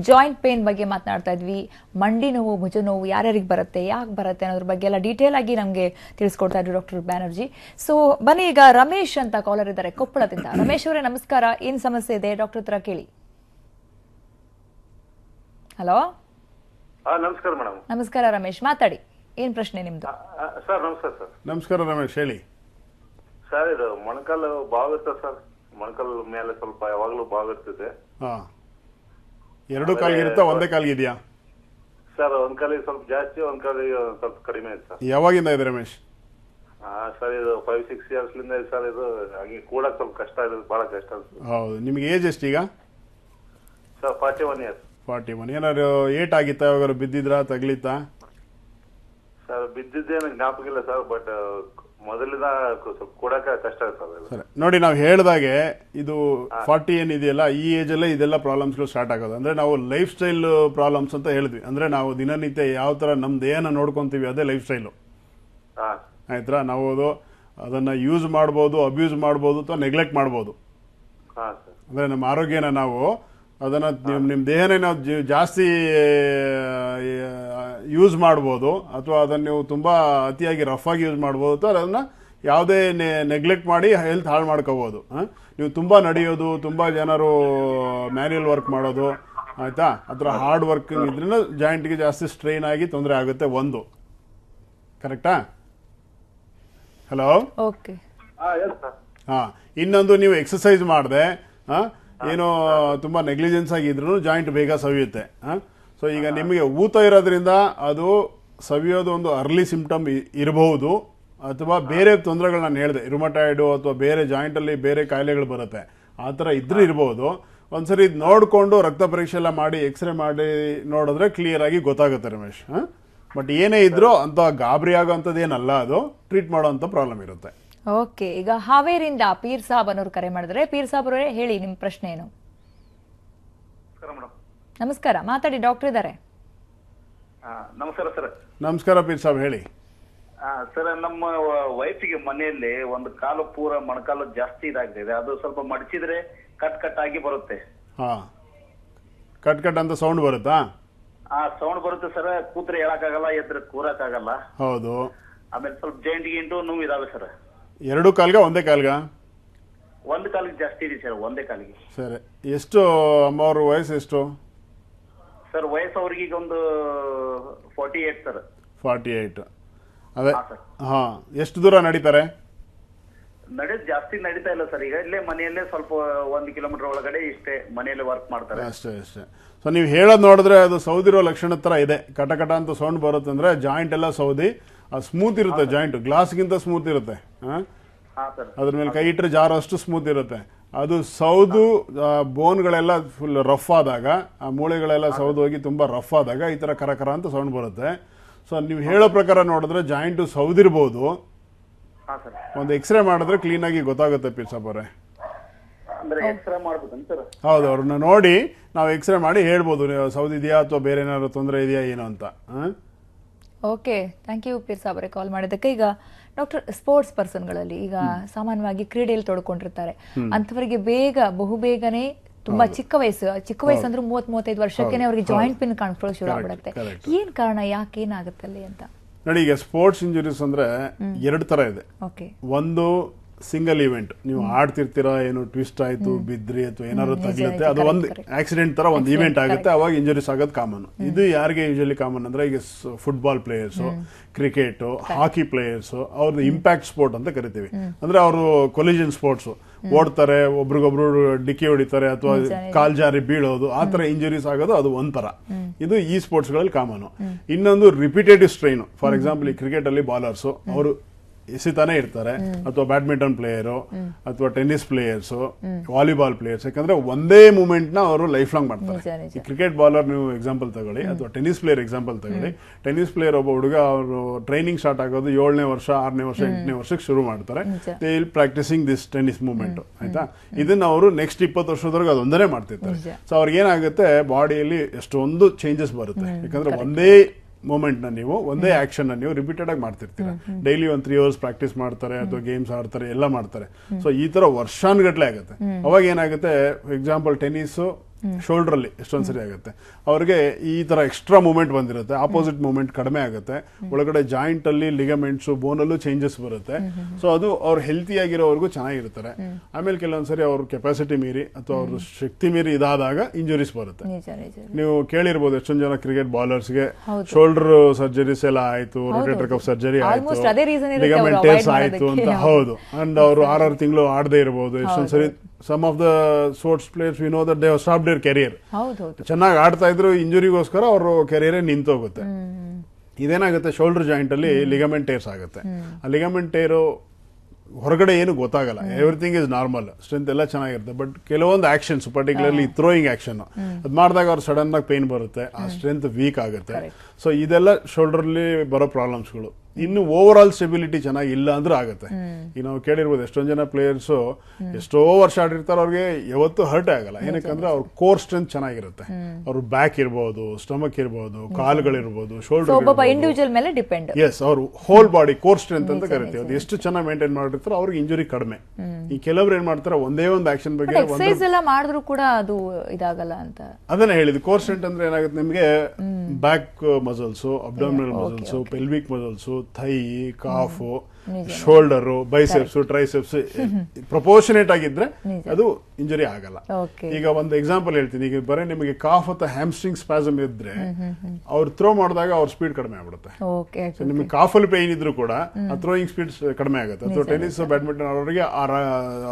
ಜಾಯಿಂಟ್ ಪೇನ್ ಬಗ್ಗೆ ಮಾತನಾಡ್ತಾ ಇದ್ವಿ. ಮಂಡಿ ನೋವು, ಭುಜ ನೋವು ಯಾರ್ಯಾರಿಗೆ ಬರುತ್ತೆ, ಯಾಕೆ ಬರುತ್ತೆ ಅನ್ನೋದ್ರ ಬಗ್ಗೆ ಎಲ್ಲ ಡೀಟೇಲ್ ಆಗಿ ನಮಗೆ ತಿಳಿಸ್ಕೊಡ್ತಾ ಇದ್ರು ಡಾಕ್ಟರ್ ಬ್ಯಾನರ್ಜಿ. ಸೊ ಬನ್ನಿ, ಈಗ ರಮೇಶ್ ಅಂತ ಕಾಲರ್ ಇದ್ದಾರೆ ಕೊಪ್ಪಳದಿಂದ. ರಮೇಶ್ ಅವರೇ ನಮಸ್ಕಾರ, ಏನ್ ಸಮಸ್ಯೆ ಇದೆ ಡಾಕ್ಟರ್ ಹತ್ರ ಕೇಳಿ. ಹಲೋ, ನಮಸ್ಕಾರ ಮೇಡಮ್. ನಮಸ್ಕಾರ ರಮೇಶ್, ಮಾತಾಡಿ, ಏನ್ ಪ್ರಶ್ನೆ ನಿಮ್ದು? ಸರ್ ನಮಸ್ಕಾರ ಸರ್. ನಮಸ್ಕಾರ ರಮೇಶ್, ಹೇಳಿ. ಸರ್ ಇದು ಮೊಣಕಾಲು ಬಾವು ಇರ್ತದೆ ಸರ್, ಮೊಣಕಾಲು ಮೇಲೆ ಸ್ವಲ್ಪ ಯಾವಾಗ್ಲೂ ಬಾವು ಇರ್ತದೆ. ಎರಡು ಕಾಲಿಗೆ ಇರುತ್ತಾ, ಒಂದೇ ಕಾಲಿಗೆ ಇದೆಯಾ ಸರ್? ಒಂದ್ ಕಾಲಿಗೆ ಸ್ವಲ್ಪ ಜಾಸ್ತಿ, ಒಂದ್ ಕಾಲಿಗೆ ಸ್ವಲ್ಪ ಕಡಿಮೆ ಇದೆ ಸರ್. ಯಾವಾಗಿಂದ ಇದೆ ರಮೇಶ್? ಸರ್ ಇದು 5-6 years ಲಿಂದ ಇದೆ ಸರ್. ಇದು ಹಾಗೆ ಕೂಡಕ್ ಸ್ವಲ್ಪ ಕಷ್ಟ ಇದೆ, ಬಹಳ ಕಷ್ಟ. ಹೌದು, ನಿಮ್ಗೆ ಏಜ್ ಎಷ್ಟೀಗ? Sir 41 years. 41. ಏನಾದ್ರು ಏಟ್ ಆಗಿತ್ತಾ, ಯಾವಾಗ ಬಿದ್ದಿದ್ರಾ, ತಗ್ಲಿತ್ತಾ? ಸರ್ ಬಿದ್ದಿದ್ದೇನು ಜ್ಞಾಪಕ ಇಲ್ಲ ಸರ್, ಬಟ್ ಮೊದಲಿಂದ ಸ್ವಲ್ಪ ಕೂಡಕ ಕಷ್ಟ ಇರ್ತದೆ. ನೋಡಿ, ನಾವು ಹೇಳ್ದಾಗೆ ಇದು 40 ಏನಿದೆಯಲ್ಲ, ಈ ಏಜ್ ಅಲ್ಲೇ ಇದೆಲ್ಲ ಪ್ರಾಬ್ಲಮ್ಸ್ಗಳು ಸ್ಟಾರ್ಟ್ ಆಗೋದು. ಅಂದ್ರೆ ನಾವು ಲೈಫ್ ಸ್ಟೈಲ್ ಪ್ರಾಬ್ಲಮ್ಸ್ ಅಂತ ಹೇಳಿದ್ವಿ. ಅಂದ್ರೆ ನಾವು ದಿನನಿತ್ಯ ಯಾವ ತರ ನಮ್ ದೇಹನ ನೋಡ್ಕೊಂತೀವಿ, ಅದೇ ಲೈಫ್ ಸ್ಟೈಲು. ಆಯ್ತಾ? ನಾವು ಅದನ್ನ ಯೂಸ್ ಮಾಡ್ಬೋದು, ಅಬ್ಯೂಸ್ ಮಾಡ್ಬೋದು, ಅಥವಾ ನೆಗ್ಲೆಕ್ಟ್ ಮಾಡ್ಬೋದು. ಅಂದ್ರೆ ನಮ್ಮ ಆರೋಗ್ಯನ ನಾವು ಅದನ್ನ ನಿಮ್ ದೇಹನೇ ನಾವು ಜಾಸ್ತಿ ಯೂಸ್ ಮಾಡ್ಬೋದು, ಅಥವಾ ಅದನ್ನ ನೀವು ತುಂಬಾ ಅತಿಯಾಗಿ ರಫ್ ಆಗಿ ಯೂಸ್ ಮಾಡ್ಬೋದು, ಅಥವಾ ಅದನ್ನ ಯಾವುದೇ ನೆಗ್ಲೆಕ್ಟ್ ಮಾಡಿ ಹೆಲ್ತ್ ಹಾಳು ಮಾಡ್ಕೋಬಹುದು. ನೀವು ತುಂಬಾ ನಡೆಯೋದು, ತುಂಬಾ ಜನರು ಮ್ಯಾನ್ಯುಯಲ್ ವರ್ಕ್ ಮಾಡೋದು, ಆಯ್ತಾ, ಅಥವಾ ಹಾರ್ಡ್ ವರ್ಕಿಂಗ್ ಇದ್ರಿಂದ ಜಾಯಿಂಟ್ಗೆ ಜಾಸ್ತಿ ಸ್ಟ್ರೈನ್ ಆಗಿ ತೊಂದರೆ ಆಗುತ್ತೆ. ಒಂದು ಕರೆಕ್ಟಾ? Hello, okay. ಇನ್ನೊಂದು, ನೀವು ಎಕ್ಸರ್ಸೈಸ್ ಮಾಡದೆ ಏನೋ ತುಂಬಾ ನೆಗ್ಲಿಜೆನ್ಸ್ ಆಗಿದ್ರು ಜಾಯಿಂಟ್ ಬೇಗ ಸವಿಯುತ್ತೆ. ಸೊ ಈಗ ನಿಮಗೆ ಊತ ಇರೋದ್ರಿಂದ ಅದು ಸವಿಯೋದು ಒಂದು ಅರ್ಲಿ ಸಿಂಪ್ಟಮ್ ಇರಬಹುದು, ಅಥವಾ ಬೇರೆ ತೊಂದರೆಗಳು ನಾನು ಹೇಳಿದೆ, ರುಮಟಾಯ್ಡು ಅಥವಾ ಬೇರೆ ಜಾಯಿಂಟ್ ಅಲ್ಲಿ ಬೇರೆ ಕಾಯಿಲೆಗಳು ಬರುತ್ತೆ, ಆ ಥರ ಇದ್ರೂ ಇರಬಹುದು. ಒಂದ್ಸರಿ ಇದು ನೋಡಿಕೊಂಡು ರಕ್ತ ಪರೀಕ್ಷೆ ಎಲ್ಲ ಮಾಡಿ ಎಕ್ಸ್ರೇ ಮಾಡಿ ನೋಡಿದ್ರೆ ಕ್ಲಿಯರ್ ಆಗಿ ಗೊತ್ತಾಗುತ್ತೆ ರಮೇಶ್. ಬಟ್ ಏನೇ ಇದ್ರೂ ಅಂತ ಗಾಬರಿ ಆಗೋಂಥದ್ದು ಏನಲ್ಲ, ಅದು ಟ್ರೀಟ್ ಮಾಡೋಂಥ ಪ್ರಾಬ್ಲಮ್ ಇರುತ್ತೆ. ಓಕೆ, ಈಗ ಹಾವೇರಿಂದ ಪೀರ್ ಸಾಬ್ ಅನ್ನೋರು ಕರೆ ಮಾಡಿದ್ರೆ. ಪೀರ್ ಸಾಬ್ ಅವರೇ, ಹೇಳಿ ನಿಮ್ಮ ಪ್ರಶ್ನೆ ಏನು? ನಮಸ್ಕಾರ, ಮಾತಾಡಿ, ಡಾಕ್ಟರ್ ಇದ್ದಾರೆ. ನಮಸ್ಕಾರ ಸರ್. ನಮಸ್ಕಾರ ಪೀರ್ ಸಾಬ್, ಹೇಳಿ. ಸರ್, ನಮ್ಮ ವೈಫಿಗೆ ಮನೆಯಲ್ಲಿ ಒಂದು ಕಾಲು ಪೂರ ಮೊಣಕಾಲು ಜಾಸ್ತಿ ಇದಾಗ್ತಿದೆ. ಅದು ಸ್ವಲ್ಪ ಮಡಚಿದ್ರೆ ಕಟ್ ಕಟ್ ಆಗಿ ಬರುತ್ತೆ. ಕಟ್ ಕಟ್ ಅಂತ ಸೌಂಡ್ ಬರುತ್ತಾ? ಸೌಂಡ್ ಬರುತ್ತೆ ಸರ್. ಕೂತ್ರೆ ಹೇಳಕ್ಕಾಗಲ್ಲ, ಎದ್ರೆ ಕೂರಕ್ಕಾಗಲ್ಲ. ಹೌದು. ಆಮೇಲೆ ಸ್ವಲ್ಪ ಜಾಯಿಂಟ್ ಗಿಂಟು ನೋವು ಇದಾವೆ ಸರ್. ಎರಡು ಕಾಲ್ಗ ಒಂದೇ ಕಾಲ್ಗ? ಒಂದ್ ಕಾಲಿಗೆ ಜಾಸ್ತಿ ಇದೆ ಸರ್, ಒಂದೇ ಕಾಲಿಗೆ. ಸರಿ. ಎಷ್ಟು ಅಮ್ಮ ಅವ್ರ ವಯಸ್ಸು ಎಷ್ಟು? ಸರ್ ವಯಸ್ಸು ಅವ್ರಿಗೆ ಈಗ ಒಂದು 48 ಸರ್. 48. ಅದೇ. ಹಾ ಸರ್. ಹಾ, ಎಷ್ಟು ದೂರ ನಡೀತಾರೆ? ಜಾಸ್ತಿ ನಡೀತಾ ಇಲ್ಲ ಸರ್. ಈಗ ಇಲ್ಲೇ ಮನೆಯಲ್ಲೇ ಸ್ವಲ್ಪ 1 ಕಿಲೋಮೀಟರ್ ಒಳಗಡೆ ಇಷ್ಟೇ ಮನೆಯಲ್ಲೇ ವರ್ಕ್ ಮಾಡ್ತಾರೆ. ಅಷ್ಟೇ. ಸೊ ನೀವು ಹೇಳೋದು ನೋಡಿದ್ರೆ ಅದು ಸೌದಿರೋ ಲಕ್ಷಣ ತರ ಇದೆ. ಕಟ ಕಟ ಅಂತ ಸೌಂಡ್ ಬರುತ್ತೆ ಅಂದ್ರೆ ಜಾಯಿಂಟ್ ಎಲ್ಲ ಸೌದಿ. ಅದು ಸ್ಮೂತ್ ಇರುತ್ತೆ, ಜಾಯಿಂಟ್ ಗ್ಲಾಸ್ಗಿಂತ ಸ್ಮೂತ್ ಇರುತ್ತೆ. ಅದ್ರ ಮೇಲೆ ಕೈ ಇಟ್ಟರೆ ಜಾರಷ್ಟು ಸ್ಮೂತ್ ಇರುತ್ತೆ. ಅದು ಸೌದು ಬೋನ್ಗಳೆಲ್ಲ ಫುಲ್ ರಫ್ ಆದಾಗ, ಆ ಮೂಳೆಗಳೆಲ್ಲ ಸೌದು ಹೋಗಿ ತುಂಬಾ ರಫ್ ಆದಾಗ ಈ ತರ ಕರ ಕರ ಅಂತ ಸೌಂಡ್ ಬರುತ್ತೆ. ಸೊ ನೀವು ಹೇಳೋ ಪ್ರಕಾರ ನೋಡಿದ್ರೆ ಜಾಯಿಂಟ್ ಸೌದಿರ್ಬೋದು. ಒಂದು ಎಕ್ಸ್ರೇ ಮಾಡಿದ್ರೆ ಕ್ಲೀನ್ ಆಗಿ ಗೊತ್ತಾಗುತ್ತೆ ಪಿರ್ಸಾಪ್ ಅವರೇ. ಹೌದು, ಅವ್ರನ್ನ ನೋಡಿ ನಾವು ಎಕ್ಸ್ರೇ ಮಾಡಿ ಹೇಳ್ಬೋದು ಸೌದಿ ಇದೆಯಾ ಅಥವಾ ಬೇರೆ ಏನಾದ್ರು ತೊಂದರೆ ಇದೆಯಾ ಏನು ಅಂತ. ಓಕೆ, ಥ್ಯಾಂಕ್ ಯು ಪಿರ್ಸಾಪ್ ಅವರೇ ಕಾಲ್ ಮಾಡಿದ್ದಕ್ಕೆ. ಈಗ ಡಾಕ್ಟರ್, ಸ್ಪೋರ್ಟ್ಸ್ ಪರ್ಸನ್ಗಳಲ್ಲಿ ಈಗ ಸಾಮಾನ್ಯವಾಗಿ ಕ್ರೀಡೆಯಲ್ಲಿ ತೊಡ್ಕೊಂಡಿರ್ತಾರೆ, ಅಂಥವರಿಗೆ ಬಹುಬೇಗನೆ ತುಂಬಾ ಚಿಕ್ಕ ವಯಸ್ಸು ಅಂದ್ರೆ 30-35 ವರ್ಷಕ್ಕೆ ಅವ್ರಿಗೆ ಜಾಯಿಂಟ್ ಪೇನ್ ಕಾಣಿಸ್ಕೊಳ್ಳೋಕೆ ಶುರು ಆಗ್ಬಿಡುತ್ತೆ. ಏನ್ ಕಾರಣ, ಯಾಕೆ ಏನಾಗುತ್ತೆ ಅಲ್ಲಿ ಅಂತ ನೋಡಿ. ಈಗ ಸ್ಪೋರ್ಟ್ಸ್ ಇಂಜುರೀಸ್ ಅಂದ್ರೆ 2 ತರ ಇದೆ. ಒಂದು ಸಿಂಗಲ್ ಇವೆಂಟ್, ನೀವು ಆಡ್ತಿರ್ತೀರಾ, ಏನು ಟ್ವಿಸ್ಟ್ ಆಯ್ತು, ಬಿದ್ರಿ ಅಥವಾ ಏನಾದ್ರು ತಗ್ಲುತ್ತೆ, ಅದು ಒಂದು ಆಕ್ಸಿಡೆಂಟ್ ತರ ಒಂದು ಇವೆಂಟ್ ಆಗುತ್ತೆ, ಅವಾಗ ಇಂಜುರೀಸ್ ಆಗೋದು ಕಾಮನ್. ಇದು ಯಾರಿಗೆ ಯೂಶಲಿ ಕಾಮನ್ ಅಂದ್ರೆ ಈಗ ಫುಟ್ಬಾಲ್ ಪ್ಲೇಯರ್ಸ್, ಕ್ರಿಕೆಟ್, ಹಾಕಿ ಪ್ಲೇಯರ್ಸ್, ಅವ್ರದ್ದು ಇಂಪ್ಯಾಕ್ಟ್ ಸ್ಪೋರ್ಟ್ ಅಂತ ಕರಿತೀವಿ. ಅಂದ್ರೆ ಅವರು ಕೊಲಿಜನ್ ಸ್ಪೋರ್ಟ್ಸ್, ಓಡ್ತಾರೆ, ಒಬ್ರಿಗೊಬ್ರು ಡಿಕ್ಕಿ ಹೊಡಿತಾರೆ ಅಥವಾ ಕಾಲ್ ಜಾರಿ ಬೀಳೋದು, ಆ ತರ ಇಂಜುರೀಸ್ ಆಗೋದು ಅದು ಒಂಥರ. ಇದು ಈ ಸ್ಪೋರ್ಟ್ಸ್ ಗಳಲ್ಲಿ ಕಾಮನ್. ಇನ್ನೊಂದು ರಿಪಿಟೇಟಿವ್ ಸ್ಟ್ರೈನ್. ಫಾರ್ ಎಕ್ಸಾಂಪಲ್ ಈ ಕ್ರಿಕೆಟ್ ಅಲ್ಲಿ ಬಾಲರ್ಸ್ ಅವರು ಎಸಿತಾನೆ ಇರ್ತಾರೆ, ಅಥವಾ ಬ್ಯಾಡ್ಮಿಂಟನ್ ಪ್ಲೇಯರು ಅಥವಾ ಟೆನ್ನಿಸ್ ಪ್ಲೇಯರ್ಸ್, ವಾಲಿಬಾಲ್ ಪ್ಲೇಯರ್ಸ್, ಯಾಕಂದ್ರೆ ಒಂದೇ ಮೂವ್ಮೆಂಟ್ ನ ಅವರು ಲೈಫ್ ಲಾಂಗ್ ಮಾಡ್ತಾರೆ. ಈ ಕ್ರಿಕೆಟ್ ಬಾಲರ್ ನೀವು ಎಕ್ಸಾಂಪಲ್ ತಗೊಳ್ಳಿ, ಅಥವಾ ಟೆನ್ನಿಸ್ ಪ್ಲೇಯರ್ ಎಕ್ಸಾಂಪಲ್ ತಗೊಳ್ಳಿ. ಟೆನ್ನಿಸ್ ಪ್ಲೇಯರ್ ಒಬ್ಬ ಹುಡುಗ ಅವರು ಟ್ರೈನಿಂಗ್ ಸ್ಟಾರ್ಟ್ ಆಗೋದು 7ನೇ ವರ್ಷ, 6ನೇ ವರ್ಷ, 8ನೇ ವರ್ಷಕ್ಕೆ ಶುರು ಮಾಡ್ತಾರೆ. They will practising this tennis movement, ಆಯ್ತಾ. ಇದನ್ನ ಅವರು ನೆಕ್ಸ್ಟ್ 20 ವರ್ಷದವರೆಗೂ ಅದೊಂದನೇ ಮಾಡ್ತಿರ್ತಾರೆ. ಸೊ ಅವ್ರಿಗೆ ಏನಾಗುತ್ತೆ, ಬಾಡಿಯಲ್ಲಿ ಎಷ್ಟೊಂದು ಚೇಂಜಸ್ ಬರುತ್ತೆ. ಯಾಕಂದ್ರೆ ಒಂದೇ ಮೂಮೆಂಟ್ ನ ನೀವು, ಒಂದೇ ಆಕ್ಷನ್ ನ ನೀವು ರಿಪೀಟೆಡ್ ಆಗಿ ಮಾಡ್ತಿರ್ತೀರ. ಡೈಲಿ 3 hours ಪ್ರಾಕ್ಟೀಸ್ ಮಾಡ್ತಾರೆ, ಅಥವಾ ಗೇಮ್ಸ್ ಆಡ್ತಾರೆ, ಎಲ್ಲ ಮಾಡ್ತಾರೆ. ಸೊ ಈ ತರ ವರ್ಷಾನ್ಗಟ್ಲೆ ಆಗುತ್ತೆ. ಅವಾಗ ಏನಾಗುತ್ತೆ, ಎಕ್ಸಾಂಪಲ್ ಟೆನ್ನಿಸ್ ಶೋಲ್ಡರ್ ಅಲ್ಲಿ ಎಷ್ಟೊಂದ್ಸರಿ ಆಗುತ್ತೆ ಅವ್ರಿಗೆ ಈ ತರ ಎಕ್ಸ್ಟ್ರಾ ಮೂವ್ಮೆಂಟ್ ಬಂದಿರುತ್ತೆ, ಆಪೋಸಿಟ್ ಮೂವ್ಮೆಂಟ್ ಕಡಿಮೆ ಆಗುತ್ತೆ, ಒಳಗಡೆ ಜಾಯಿಂಟ್ ಅಲ್ಲಿ ಲಿಗಮೆಂಟ್ಸ್, ಬೋನಲ್ಲೂ ಚೇಂಜಸ್ ಬರುತ್ತೆ. ಸೊ ಅದು ಅವ್ರು ಹೆಲ್ತಿ ಆಗಿರೋವರೆಗೂ ಚೆನ್ನಾಗಿರ್ತಾರೆ. ಆಮೇಲೆ ಕೆಲವೊಂದ್ಸರಿ ಅವ್ರ ಕೆಪಾಸಿಟಿ ಮೀರಿ ಅಥವಾ ಅವ್ರ ಶಕ್ತಿ ಮೀರಿ ಇದಾದಾಗ ಇಂಜುರೀಸ್ ಬರುತ್ತೆ. ನೀವು ಕೇಳಿರ್ಬೋದು, ಎಷ್ಟೊಂದು ಜನ ಕ್ರಿಕೆಟ್ ಬಾಲರ್ಸ್ಗೆ ಶೋಲ್ಡರ್ ಸರ್ಜರೀಸ್ ಎಲ್ಲ ಆಯ್ತು, ರೊಟೇಟರ್ ಕಫ್ ಸರ್ಜರಿ ಆಯ್ತು, ಲಿಗಮೆಂಟ್ ಟೇರ್ಸ್ ಆಯ್ತು ಅಂತ. ಹೌದು. ಅಂಡ್ ಅವರು 6 ತಿಂಗಳು ಆಡದೇ ಇರಬಹುದು. ಎಷ್ಟೊಂದ್ಸರಿ some of the sports players we know that they have stopped their career. ಚೆನ್ನಾಗಿ ಆಡ್ತಾ ಇದ್ರು, ಇಂಜುರಿಗೋಸ್ಕರ ಅವ್ರ ಕೆರಿಯರ್ ನಿಂತೋಗುತ್ತೆ. ಇದೇನಾಗುತ್ತೆ, ಶೋಲ್ಡರ್ ಜಾಯಿಂಟ್ ಅಲ್ಲಿ ಲಿಗಮೆಂಟ್ ಟೇರ್ಸ್ ಆಗುತ್ತೆ. ಆ ಲಿಗಮೆಂಟ್ ಟೇರು ಹೊರಗಡೆ ಏನು ಗೊತ್ತಾಗಲ್ಲ, ಎವ್ರಿಥಿಂಗ್ ಇಸ್ ನಾರ್ಮಲ್, ಸ್ಟ್ರೆಂತ್ ಎಲ್ಲ ಚೆನ್ನಾಗಿರುತ್ತೆ. ಬಟ್ ಕೆಲವೊಂದು ಆಕ್ಷನ್ಸ್, ಪರ್ಟಿಕ್ಯುಲರ್ಲಿ ಥ್ರೋಯಿಂಗ್ ಆಕ್ಷನ್, ಅದು ಮಾಡಿದಾಗ ಅವ್ರು ಸಡನ್ ಆಗಿ ಪೇನ್ ಬರುತ್ತೆ, ಆ ಸ್ಟ್ರೆಂತ್ ವೀಕ್ ಆಗುತ್ತೆ. ಸೊ ಇದೆಲ್ಲ ಶೋಲ್ಡರ್ ಅಲ್ಲಿ ಬರೋ ಪ್ರಾಬ್ಲಮ್ಸ್ಗಳು. ಇನ್ನು ಓವರ್ ಆಲ್ ಸ್ಟೆಬಿಲಿಟಿ ಚೆನ್ನಾಗಿ ಇಲ್ಲ ಅಂದ್ರೆ ಆಗುತ್ತೆ. ಈಗ ನಾವು ಕೇಳಿರ್ಬೋದು, ಎಷ್ಟೊಂದು ಜನ ಪ್ಲೇಯರ್ಸ್ ಎಷ್ಟೋ ವರ್ಷ ಆಡಿರ್ತಾರೆ, ಅವ್ರಿಗೆ ಯಾವತ್ತೂ ಹರ್ಟ್ ಆಗಲ್ಲ. ಏನಕ್ಕಂದ್ರೆ ಅವ್ರ ಕೋರ್ ಸ್ಟ್ರೆಂತ್ ಚೆನ್ನಾಗಿರುತ್ತೆ. ಅವ್ರ ಬ್ಯಾಕ್ ಇರ್ಬೋದು, ಸ್ಟಮಕ್ ಇರ್ಬೋದು, ಕಾಲುಗಳಿರ್ಬೋದು, ಶೋಲ್ಡರ್, ಇಂಡಿವಿಜುವಲ್ ಮೇಲೆ ಡಿಪೆಂಡ್. ಎಸ್, ಅವ್ರ ಹೋಲ್ ಬಾಡಿ ಕೋರ್ ಸ್ಟ್ರೆಂತ್ ಅಂತ ಕರಿತೀವಿ. ಅದು ಎಷ್ಟು ಚೆನ್ನಾಗಿ ಮೇಂಟೈನ್ ಮಾಡಿರ್ತಾರೋ ಅವ್ರಿಗೆ ಇಂಜುರಿ ಕಡಿಮೆ. ಈ ಕೆಲವರು ಏನ್ ಮಾಡ್ತಾರೆ, ಒಂದೇ ಒಂದು ಆಕ್ಷನ್ ಬಗ್ಗೆ ಎಕ್ಸರ್ಸೈಸ್ ಎಲ್ಲ ಮಾಡಿದ್ರು ಕೂಡ ಅದು ಇದಾಗಲ್ಲ ಅಂತ. ಅದನ್ನ ಹೇಳಿದ್. ಕೋರ್ ಸ್ಟ್ರೆಂತ್ ಅಂದ್ರೆ ಏನಾಗುತ್ತೆ, ನಿಮ್ಗೆ back muscles, abdominal muscles, pelvic muscles, thigh, calf, shoulder, biceps, triceps proportionate ಆಗಿದ್ರೆ ಅದು ಇಂಜುರಿ ಆಗಲ್ಲ. ಈಗ ಒಂದು ಎಕ್ಸಾಂಪಲ್ ಹೇಳ್ತೀನಿ. ಈಗ ಬರೀ ನಿಮಗೆ ಕಾಫ್ ಅಥವಾ ಹ್ಯಾಮ್ಸ್ಟ್ರಿಂಗ್ ಸ್ಪಾಸಮ್ ಇದ್ರೆ ಅವ್ರು ಥ್ರೋ ಮಾಡಿದಾಗ ಅವ್ರ ಸ್ಪೀಡ್ ಕಡಿಮೆ ಆಗ್ಬಿಡುತ್ತೆ. ನಿಮಗೆ ಕಾಫಲ್ಲಿ ಪೇನ್ ಇದ್ರು ಕೂಡ ಆ ಥ್ರೋಯಿಂಗ್ ಸ್ಪೀಡ್ ಕಡಿಮೆ ಆಗುತ್ತೆ. ಅಥವಾ ಟೆನ್ನಿಸ್, ಬ್ಯಾಡ್ಮಿಂಟನ್ ಅವರಿಗೆ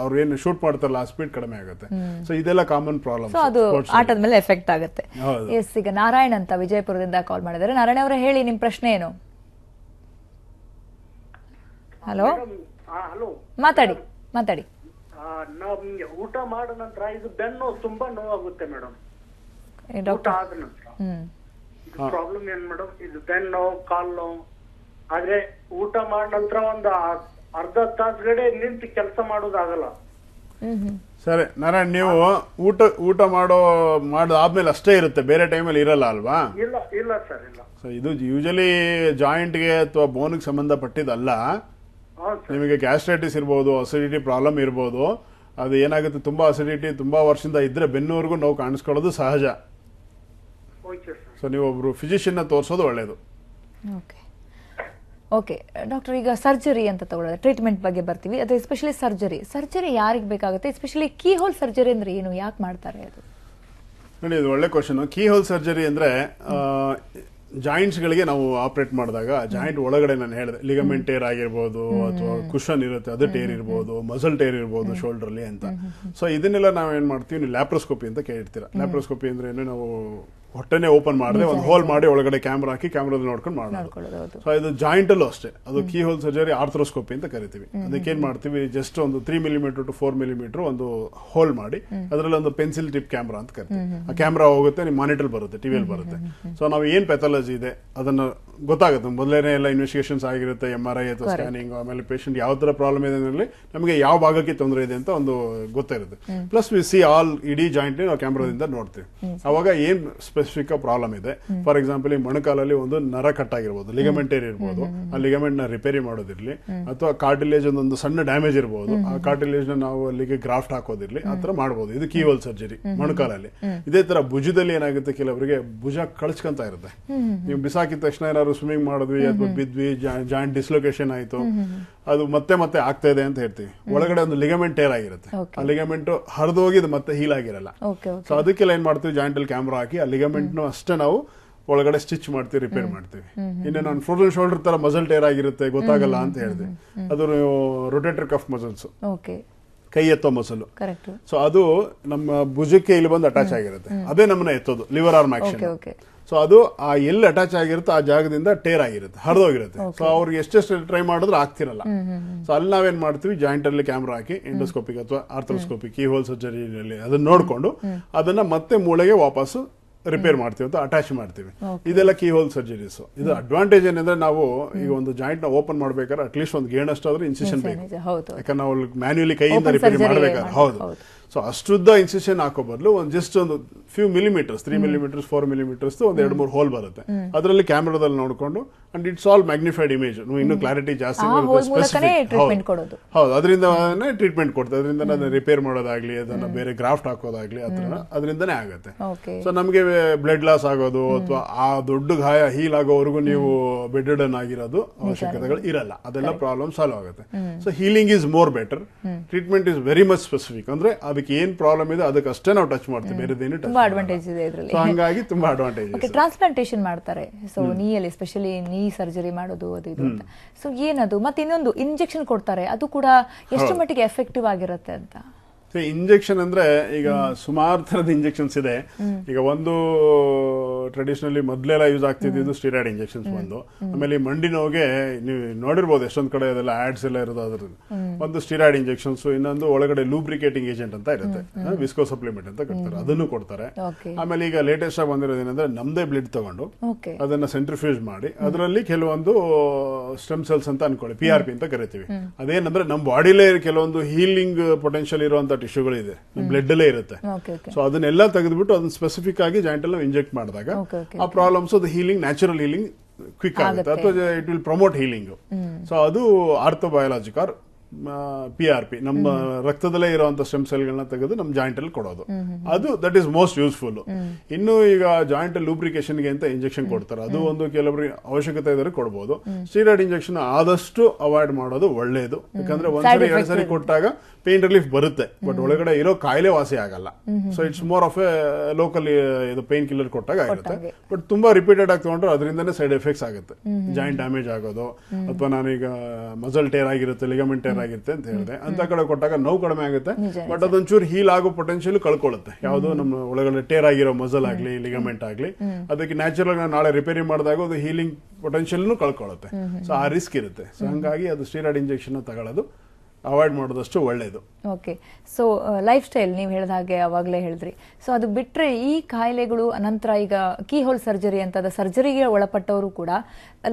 ಅವ್ರು ಏನು ಶೂಟ್ ಮಾಡ್ತಾರಲ್ಲ ಆ ಸ್ಪೀಡ್ ಕಡಿಮೆ ಆಗುತ್ತೆ. ಸೊ ಇದೆಲ್ಲ ಕಾಮನ್ ಪ್ರಾಬ್ಲಮ್, ಅದು ಆಟದ ಮೇಲೆ ಎಫೆಕ್ಟ್ ಆಗುತ್ತೆ. ಎಸ್, ಈಗ ನಾರಾಯಣ್ ಅಂತ ವಿಜಯಪುರದಿಂದ ಕಾಲ್ ಮಾಡಿದ್ದಾರೆ. ನಾರಾಯಣ ಅವರೇ, ಹೇಳಿ ನಿಮ್ ಪ್ರಶ್ನೆ ಏನು? ಹಲೋ, ಮಾತಾಡಿ. ನಮ್ಗೆ ಊಟ ಮಾಡಿದ ನಂತರ ಇದು ಬೆನ್ನು ತುಂಬಾ ನೋವಾಗುತ್ತೆ ಮೇಡಮ್. ಊಟ ಆದ ನಂತರ ಪ್ರಾಬ್ಲಮ್ ಏನ್ ಮೇಡಮ್, ಇದು ಬೆನ್ನು ನೋವು, ಕಾಲ್ ನೋವು. ಆದ್ರೆ ಊಟ ಮಾಡಿದ ನಂತರ ಒಂದು ಅರ್ಧ ತಾಸುಗಡೆ ನಿಂತು ಕೆಲಸ ಮಾಡೋದಾಗಲ್ಲ. ಸರಿ ನಾರಾಯಣ್, ನೀವು ಊಟ ಆದ್ಮೇಲೆ ಅಷ್ಟೇ ಇರುತ್ತೆ, ಬೇರೆ ಟೈಮಲ್ಲಿ ಇರಲ್ಲ ಅಲ್ವಾ? ಇಲ್ಲ ಸರ್, ಇಲ್ಲ. ಸೊ ಇದು ಯೂಶಲಿ ಜಾಯಿಂಟ್ಗೆ ಅಥವಾ ಬೋನ್ಗೆ ಸಂಬಂಧಪಟ್ಟಿದ್ದಲ್ಲ. ನಿಮಗೆ ಗ್ಯಾಸ್ಟ್ರೈಟಿಸ್ ಇರ್ಬೋದು, ಅಸಿಡಿಟಿ ಪ್ರಾಬ್ಲಮ್ ಇರ್ಬೋದು. ಅದು ಏನಾಗುತ್ತೆ, ತುಂಬಾ ಅಸಿಡಿಟಿ ತುಂಬಾ ವರ್ಷದಿಂದ ಇದ್ರೆ ಬೆನ್ನೂವರೆಗೂ ನೋವು ಕಾಣಿಸ್ಕೊಳ್ಳೋದು ಸಹಜ. Okay sir. ಸೊ ನೀವು ಒಬ್ರು ಫಿಸಿಷಿಯನ್ನ ತೋರಿಸೋದು ಒಳ್ಳೇದು. ಓಕೆ ಓಕೆ ಡಾಕ್ಟರ್, ಈಗ ಸರ್ಜರಿ ಅಂತ ತಗೊಳ್ಳೋದು, ಟ್ರೀಟ್ಮೆಂಟ್ ಬಗ್ಗೆ ಬರ್ತೀವಿ. ಅದು ಎಸ್ಪೆಷಲಿ ಸರ್ಜರಿ ಯಾರಿಗೆ ಬೇಕಾಗುತ್ತೆ? ಎಸ್ಪೆಷಲಿ ಕೀ ಹೋಲ್ ಸರ್ಜರಿ ಅಂದ್ರೆ ಏನು, ಯಾಕೆ ಮಾಡ್ತಾರೆ ಅದು? ನೋಡಿ, ಇದು ಒಳ್ಳೆ ಕ್ವಶನ್. ಕೀ ಹೋಲ್ ಸರ್ಜರಿ ಅಂದ್ರೆ ಜಾಯಿಂಟ್ಸ್ಗಳಿಗೆ ನಾವು ಆಪರೇಟ್ ಮಾಡಿದಾಗ ಜಾಯಿಂಟ್ ಒಳಗಡೆ ನಾನು ಹೇಳಿದೆ ಲಿಗಮೆಂಟ್ ಟೇರ್ ಆಗಿರ್ಬೋದು ಅಥವಾ ಕುಷನ್ ಇರುತ್ತೆ ಅದು ಟೇರ್ ಇರ್ಬೋದು, ಮಸಲ್ ಟೇರ್ ಇರ್ಬೋದು ಶೋಲ್ಡರ್ಲಿ ಅಂತ. ಸೊ ಇದನ್ನೆಲ್ಲ ನಾವು ಏನ್ ಮಾಡ್ತೀವಿ, ನೀವು ಲ್ಯಾಪ್ರೋಸ್ಕೋಪಿ ಅಂತ ಕೇಳಿರ್ತೀರಾ. ಲ್ಯಾಪ್ರೋಸ್ಕೋಪಿ ಅಂದ್ರೆ ಏನು, ನಾವು ಹೊಟ್ಟೆನೆ ಓಪನ್ ಮಾಡದೆ ಒಂದು ಹೋಲ್ ಮಾಡಿ ಒಳಗಡೆ ಕ್ಯಾಮ್ರಾ ಹಾಕಿ ಕ್ಯಾಮ್ರಾದಲ್ಲಿ ನೋಡ್ಕೊಂಡು ಮಾಡೋದು. ಸೊ ಇದು ಜಾಯಿಂಟ್ ಅಲ್ಲೂ ಅಷ್ಟೇ, ಅದು ಕೀ ಹೋಲ್ ಸರ್ಜರಿ ಆರ್ಥ್ರೋಸ್ಕೋಪಿ ಅಂತ ಕರಿತೀವಿ. ಅದಕ್ಕೆ ಏನ್ ಮಾಡ್ತೀವಿ, ಜಸ್ಟ್ ಒಂದು 3 ಮಿಲಿಮೀಟರ್ ಟು 4 ಮಿಲಿಮೀಟರ್ ಒಂದು ಹೋಲ್ ಮಾಡಿ ಅದರಲ್ಲಿ ಒಂದು ಪೆನ್ಸಿಲ್ ಟಿಪ್ ಕ್ಯಾಮ್ರಾ ಅಂತ ಕರಿತೀವಿ. ಆ ಕ್ಯಾಮ್ರಾ ಹೋಗುತ್ತೆ, ನಿಮ್ಮ ಮಾನಿಟರ್ ಬರುತ್ತೆ, ಟಿವಿಯಲ್ಲಿ ಬರುತ್ತೆ. ಸೊ ನಾವು ಏನ್ ಪ್ಯಾಥಾಲಜಿ ಇದೆ ಅದನ್ನ ಗೊತ್ತಾಗುತ್ತೆ. ಮೊದಲನೇ ಎಲ್ಲ ಇನ್ವೆಸ್ಟಿಗೇಷನ್ಸ್ ಆಗಿರುತ್ತೆ, MRI ಅಥವಾ ಸ್ಕ್ಯಾನಿಂಗ್, ಆಮೇಲೆ ಪೇಷಂಟ್ ಯಾವ ತರ ಪ್ರಾಬ್ಲಮ್ ಇದೆ ಅನ್ನೋದ್ರಲ್ಲಿ ನಮಗೆ ಯಾವ ಭಾಗಕ್ಕೆ ತೊಂದರೆ ಇದೆ ಅಂತ ಒಂದು ಗೊತ್ತಿರುತ್ತೆ. ಪ್ಲಸ್ ವಿ ಸಿ ಆಲ್ ಇಡೀ ಜಾಯಿಂಟ್ ನಾವು ಕ್ಯಾಮ್ರಾದಿಂದ ನೋಡ್ತೀವಿ. ಅವಾಗ ಏನ್ ಸ್ಪೆಸಿಫಿಕ್ ಪ್ರಾಬ್ಲಮ್ ಇದೆ, ಫಾರ್ ಎಕ್ಸಾಂಪಲ್ ಈ ಮೊಣಕಾಲಲ್ಲಿ ಒಂದು ನರ ಕಟ್ ಆಗಿರ್ಬೋದು, ಲಿಗಮೆಂಟ್ ಟೇರ್ ಇರ್ಬೋದು, ಆ ಲಿಗಮೆಂಟ್ ನ ರಿಪೇರಿ ಮಾಡೋದಿರ್ಲಿ, ಅಥವಾ ಕಾರ್ಟಿಲೇಜ್ ಒಂದು ಸಣ್ಣ ಡ್ಯಾಮೇಜ್ ಇರ್ಬೋದು, ಆ ಕಾರ್ಟಿಲೇಜ್ ನ ನಾವು ಅಲ್ಲಿಗೆ ಗ್ರಾಫ್ಟ್ ಹಾಕೋದಿರ್ಲಿ, ಆ ತರ ಮಾಡಬಹುದು. ಇದು ಕೀ ಹೋಲ್ ಸರ್ಜರಿ ಮೊಣಕಾಲಲ್ಲಿ. ಇದೇ ತರ ಭುಜದಲ್ಲಿ ಏನಾಗುತ್ತೆ, ಕೆಲವರಿಗೆ ಭುಜ ಕಳ್ಸ್ಕೊಂತ ಇರುತ್ತೆ. ನೀವು ಬಿಸಾಕಿದ ತಕ್ಷಣ ಏನಾದ್ರು ಸ್ವಿಮ್ಮಿಂಗ್ ಮಾಡಿದ್ವಿ ಅಥವಾ ಬಿದ್ವಿ, ಜಾಯಿಂಟ್ ಡಿಸ್ಲೊಕೇಶನ್ ಆಯ್ತು, ಅದು ಮತ್ತೆ ಮತ್ತೆ ಆಗ್ತಾ ಇದೆ ಅಂತ ಹೇಳ್ತೀವಿ. ಒಳಗಡೆ ಒಂದು ಲಿಗಮೆಂಟ್ ಟೇರ್ ಆಗಿರುತ್ತೆ, ಆ ಲಿಗಮೆಂಟ್ ಹರಿದೋಗಿ ಇದು ಮತ್ತೆ ಹೀಲ್ ಆಗಿರಲ್ಲ. ಸೊ ಅದಕ್ಕೆಲ್ಲ ಏನ್ ಮಾಡ್ತೀವಿ, ಜಾಯಿಂಟ್ ಅಲ್ಲಿ ಕ್ಯಾಮ್ರಾ ಹಾಕಿ ಆ ಲಿಗಮೆಂಟ್ ಅಷ್ಟೇ ನಾವು ಒಳಗಡೆ ಸ್ಟಿಚ್ ಮಾಡ್ತೀವಿ, ರಿಪೇರ್ ಮಾಡ್ತೀವಿ. ಇನ್ನು ನಾನು ಫ್ರೋಜನ್ ಶೋಲ್ಡರ್ ತರ ಮಸಲ್ ಟೇರ್ ಆಗಿರುತ್ತೆ, ಗೊತ್ತಾಗಲ್ಲ ಅಂತ ಹೇಳಿದೆ. ಅದು ರೊಟೇಟರ್ ಕಫ್ ಮಸಲ್ಸ್, ಕೈ ಎತ್ತೋ ಮಸಲು. ಸೊ ಅದು ನಮ್ಮ ಭುಜಕ್ಕೆ ಇಲ್ಲಿ ಬಂದು ಅಟ್ಯಾಚ್ ಆಗಿರುತ್ತೆ, ಅದೇ ನಮ್ಮನ್ನ ಎತ್ತೋದು, ಲಿವರ್ ಆರ್ಮ್ ಆಕ್ಷನ್. ಸೊ ಅದು ಆ ಎಲ್ಲಿ ಅಟ್ಯಾಚ್ ಆಗಿರುತ್ತೆ ಆ ಜಾಗದಿಂದ ಟೇರ್ ಆಗಿರುತ್ತೆ, ಹರಿದೋಗಿರುತ್ತೆ. ಸೊ ಅವ್ರಿಗೆ ಎಷ್ಟೆಷ್ಟು ಟ್ರೈ ಮಾಡಿದ್ರು ಆಗ್ತಿರಲ್ಲ. ಸೊ ಅಲ್ಲಿ ನಾವೇನ್ ಮಾಡ್ತೀವಿ, ಜಾಯಿಂಟ್ ಅಲ್ಲಿ ಕ್ಯಾಮ್ರಾ ಹಾಕಿ ಎಂಡೋಸ್ಕೋಪಿಕ್ ಅಥವಾ ಆರ್ಥ್ರೋಸ್ಕೋಪಿಕ್ ಕೀ ಹೋಲ್ ಸರ್ಜರಿನಲ್ಲಿ ಅದನ್ನ ನೋಡ್ಕೊಂಡು ಅದನ್ನ ಮತ್ತೆ ಮೂಳೆಗೆ ವಾಪಸ್ಸು ರಿಪೇರ್ ಮಾಡ್ತೀವಿ ಅಂತ ಅಟ್ಯಾಚ್ ಮಾಡ್ತೀವಿ. ಇದೆಲ್ಲ ಕೀ ಹೋಲ್ ಸರ್ಜರೀಸ್. ಇದು ಅಡ್ವಾಂಟೇಜ್ ಏನಂದ್ರೆ, ನಾವು ಈಗ ಒಂದು ಜಾಯಿಂಟ್ ನ ಓಪನ್ ಮಾಡ್ಬೇಕಾದ್ರೆ ಅಟ್ಲೀಸ್ಟ್ ಒಂದು ಗೇಣಷ್ಟಾದ್ರೂ ಇನ್ಸಿಷನ್ ಬೇಕು, ಯಾಕಂದ್ರೆ ನಾವು ಮ್ಯಾನ್ಯುಯಲಿ ಕೈಯಿಂದ ರಿಪೇರಿ ಮಾಡ್ಬೇಕಾದ್ರೆ. ಹೌದು. ಸೊ ಅಷ್ಟುದ್ದ ಇನ್ಸಿಷನ್ ಹಾಕೋ ಬದಲು ಒಂದು ಜಸ್ಟ್ ಒಂದು ಫ್ಯೂ ಮಿಲಿಮೀಟರ್ಸ್, 3 ಮಿಲಿಮೀಟರ್ಸ್ 4 ಮಿಲಿಮೀಟರ್ಸ್ ಒಂದು 2-3 ಹೋಲ್ ಬರುತ್ತೆ. ಅದರಲ್ಲಿ ಕ್ಯಾಮ್ರಾದಲ್ಲಿ ನೋಡ್ಕೊಂಡು, and it's all magnified image, ಇನ್ನು ಕ್ಲಾರಿಟಿ ಜಾಸ್ತಿ ಹೌದು, ಅದರಿಂದ ಟ್ರೀಟ್ಮೆಂಟ್ ಕೊಡ್ತಾರೆ. ಅದರಿಂದ ರಿಪೇರ್ ಮಾಡೋದಾಗ್ಲಿ, ಅದನ್ನ ಬೇರೆ ಗ್ರಾಫ್ಟ್ ಹಾಕೋದಾಗ್ಲಿ, ಅದರಿಂದನೇ ಆಗುತ್ತೆ. ಸೊ ನಮಗೆ ಬ್ಲಡ್ ಲಾಸ್ ಆಗೋದು ಅಥವಾ ಆ ದೊಡ್ಡ ಗಾಯ ಹೀಲ್ ಆಗೋವರೆಗೂ ನೀವು ಬೆಡ್ ರಿಡನ್ ಆಗಿರೋದು ಅವಶ್ಯಕತೆಗಳು ಇರಲ್ಲ. ಅದೆಲ್ಲ ಪ್ರಾಬ್ಲಮ್ ಸಾಲ್ವ್ ಆಗುತ್ತೆ. So healing is more better, treatment is very much specific. ಅಂದ್ರೆ ಅದಕ್ಕೆ ಏನ್ ಪ್ರಾಬ್ಲಮ್ ಇದೆ ಅದಕ್ಕೆ ಅಷ್ಟೇ ನಾವು ಟಚ್ ಮಾಡ್ತೀವಿ, ಬೇರೆದೇನು ತುಂಬಾ ಅಡ್ವಾಂಟೇಜ್ ಇದೆ ಇದರಲ್ಲಿ. ಸೊ ಹಂಗಾಗಿ ತುಂಬಾ ಅಡ್ವಾಂಟೇಜ್ ಇದೆ. ಟ್ರಾನ್ಸ್ಪ್ಲಾಂಟೇಷನ್ ಮಾಡ್ತಾರೆ, ಸೊ ನೀಯಲ್ಲಿ ಸ್ಪೆಷಲಿ ನೀ ಸರ್ಜರಿ ಮಾಡೋದು ಅದು ಇದು ಅಂತ. ಸೊ ಏನದು, ಮತ್ತೆ ಇನ್ನೊಂದು ಇಂಜೆಕ್ಷನ್ ಕೊಡ್ತಾರೆ, ಅದು ಕೂಡ ಎಷ್ಟು ಮಟ್ಟಿಗೆ ಎಫೆಕ್ಟಿವ್ ಆಗಿರುತ್ತೆ ಅಂತ? ಇಂಜೆಕ್ಷನ್ ಅಂದ್ರೆ ಈಗ ಸುಮಾರು ತರದ ಇಂಜೆಕ್ಷನ್ಸ್ ಇದೆ. ಈಗ ಒಂದು ಟ್ರೆಡಿಷನಲಿ ಮೊದಲೆಲ್ಲ ಯೂಸ್ ಆಗ್ತಿದ್ದು ಸ್ಟಿರಾಯ್ಡ್ ಇಂಜೆಕ್ಷನ್ಸ್ ಒಂದು. ಆಮೇಲೆ ಈ ಮಂಡಿ ನೋವಿಗೆ ನೀವು ನೋಡಿರ್ಬೋದು ಎಷ್ಟೊಂದ್ ಕಡೆ ಅದೆಲ್ಲ ಆಡ್ಸ್ ಎಲ್ಲ ಇರೋದು. ಅದ್ರದ್ದು ಒಂದು ಸ್ಟಿರಾಯ್ಡ್ ಇಂಜೆಕ್ಷನ್ಸ್, ಇನ್ನೊಂದು ಒಳಗಡೆ ಲೂಬ್ರಿಕೇಟಿಂಗ್ ಏಜೆಂಟ್ ಅಂತ ಇರುತ್ತೆ, ವಿಸ್ಕೋ ಸಪ್ಲಿಮೆಂಟ್ ಅಂತ ಕೊಡ್ತಾರೆ, ಅದನ್ನು ಕೊಡ್ತಾರೆ. ಆಮೇಲೆ ಈಗ ಲೇಟೆಸ್ಟ್ ಆಗಿ ಬಂದಿರೋದು ಏನಂದ್ರೆ, ನಮ್ದೇ ಬ್ಲಡ್ ತಗೊಂಡು ಅದನ್ನ ಸೆಂಟ್ರಿಫ್ಯೂಜ್ ಮಾಡಿ ಅದರಲ್ಲಿ ಕೆಲವೊಂದು ಸ್ಟೆಮ್ ಸೆಲ್ಸ್ ಅಂತ ಅನ್ಕೊಳ್ಳಿ, PRP ಅಂತ ಕರಿತೀವಿ. ಅದೇನಂದ್ರೆ ನಮ್ಮ ಬಾಡಿಲೇ ಕೆಲವೊಂದು ಹೀಲಿಂಗ್ ಪೊಟೆನ್ಶಿಯಲ್ ಇರುವಂತ ಟಿಶ್ಯೂಗಳು ಇದೆ, ಬ್ಲಡ್ ಅಲ್ಲೇ ಇರುತ್ತೆ. ಸೊ ಅದನ್ನೆಲ್ಲ ತೆಗೆದುಬಿಟ್ಟು ಅದನ್ನ ಸ್ಪೆಸಿಫಿಕ್ ಆಗಿ ಜಾಯಿಂಟ್ ಅಲ್ಲಿ ಇಂಜೆಕ್ಟ್ ಮಾಡಿದಾಗ ಆ ಪ್ರಾಬ್ಲಮ್ಸ್ ಅದು ಹೀಲಿಂಗ್, ನ್ಯಾಚುರಲ್ ಹೀಲಿಂಗ್ ಕ್ವಿಕ್ ಆಗುತ್ತೆ, ಅಥವಾ it will promote healing. So ಅದು ಆರ್ಥೋಬಯಾಲಜಿಕ್ ಆರ್ PRP, ನಮ್ಮ ರಕ್ತದಲ್ಲೇ ಇರುವಂತ ಸ್ಟೆಮ್ ಸೆಲ್ಗಳನ್ನ ತೆಗೆದು ನಮ್ಮ ಜಾಯಿಂಟ್ ಅಲ್ಲಿ ಕೊಡೋದು, ಅದು ದಟ್ ಈಸ್ ಮೋಸ್ಟ್ ಯೂಸ್ಫುಲ್. ಇನ್ನು ಈಗ ಜಾಯಿಂಟ್ ಲೂಬ್ರಿಕೇಶನ್ಗೆ ಅಂತ ಇಂಜೆಕ್ಷನ್ ಕೊಡ್ತಾರೆ, ಅದು ಒಂದು ಕೆಲವರಿಗೆ ಅವಶ್ಯಕತೆ ಇದ್ರೆ ಕೊಡಬಹುದು. ಸ್ಟೀರಾಯ್ಡ್ ಇಂಜೆಕ್ಷನ್ ಆದಷ್ಟು ಅವಾಯ್ಡ್ ಮಾಡೋದು ಒಳ್ಳೆಯದು, ಯಾಕಂದ್ರೆ ಒಂದ್ಸರಿ 2 ಸರಿ ಕೊಟ್ಟಾಗ ಪೇನ್ ರಿಲೀಫ್ ಬರುತ್ತೆ, ಬಟ್ ಒಳಗಡೆ ಇರೋ ಕಾಯಿಲೆ ವಾಸಿ ಆಗಲ್ಲ. So it's more of A local ಇದು ಪೇನ್ ಕಿಲ್ಲರ್ ಕೊಟ್ಟಾಗ ಆಗುತ್ತೆ. ಬಟ್ ತುಂಬಾ ರಿಪೀಟೆಡ್ ಆಗಿ ತಗೊಂಡ್ರೆ ಅದರಿಂದನೇ ಸೈಡ್ ಎಫೆಕ್ಟ್ಸ್ ಆಗುತ್ತೆ, ಜಾಯಿಂಟ್ ಡ್ಯಾಮೇಜ್ ಆಗೋದು, ಅಥವಾ ನಾನೀಗ ಮಸಲ್ ಟೇರ್ ಆಗಿರುತ್ತೆ, ಲಿಗಮೆಂಟ್ ಟೇರ್ ಆಗಿರುತ್ತೆ ಅಂತ ಹೇಳಿದೆ, ಅಂತ ಕಡೆ ಕೊಟ್ಟಾಗ ನೋವು ಕಡಿಮೆ ಆಗುತ್ತೆ, ಬಟ್ ಅದೊಂಚೂರು ಹೀಲ್ ಆಗೋ ಪೊಟೆನ್ಶಿಯಲ್ ಕಳ್ಕೊಳ್ಳುತ್ತೆ. ಯಾವುದು ನಮ್ಮ ಒಳಗಡೆ ಟೇರ್ ಆಗಿರೋ ಮಸಲ್ ಆಗ್ಲಿ, ಲಿಗಮೆಂಟ್ ಆಗ್ಲಿ, ಅದಕ್ಕೆ ನ್ಯಾಚುರಲ್ ಆಗಿ ನಾಳೆ ರಿಪೇರಿ ಮಾಡಿದಾಗ ಅದು ಹೀಲಿಂಗ್ ಪೊಟೆನ್ಶಿಯಲ್ ಕಳ್ಕೊಳ್ಳುತ್ತೆ. ಸೊ ಆ ರಿಸ್ಕ್ ಇರುತ್ತೆ. ಸೊ ಹಂಗಾಗಿ ಅದು ಸ್ಟೀರಾಯ್ಡ್ ಇಂಜೆಕ್ಷನ್ ತಗೊಳ್ಳೋದು ಅವಾಯ್ಡ್ ಮಾಡೋದಷ್ಟು ಒಳ್ಳೆಯದು. ಓಕೆ. ಸೊ ಲೈಫ್ ಸ್ಟೈಲ್ ನೀವು ಹೇಳಿದ ಹಾಗೆ ಅವಾಗಲೇ ಹೇಳಿದ್ರಿ. ಸೊ ಅದು ಬಿಟ್ಟರೆ ಈ ಕಾಯಿಲೆಗಳು ನಂತರ ಈಗ ಕೀ ಹೋಲ್ ಸರ್ಜರಿ ಅಂತ ಸರ್ಜರಿಗೆ ಒಳಪಟ್ಟವರು ಕೂಡ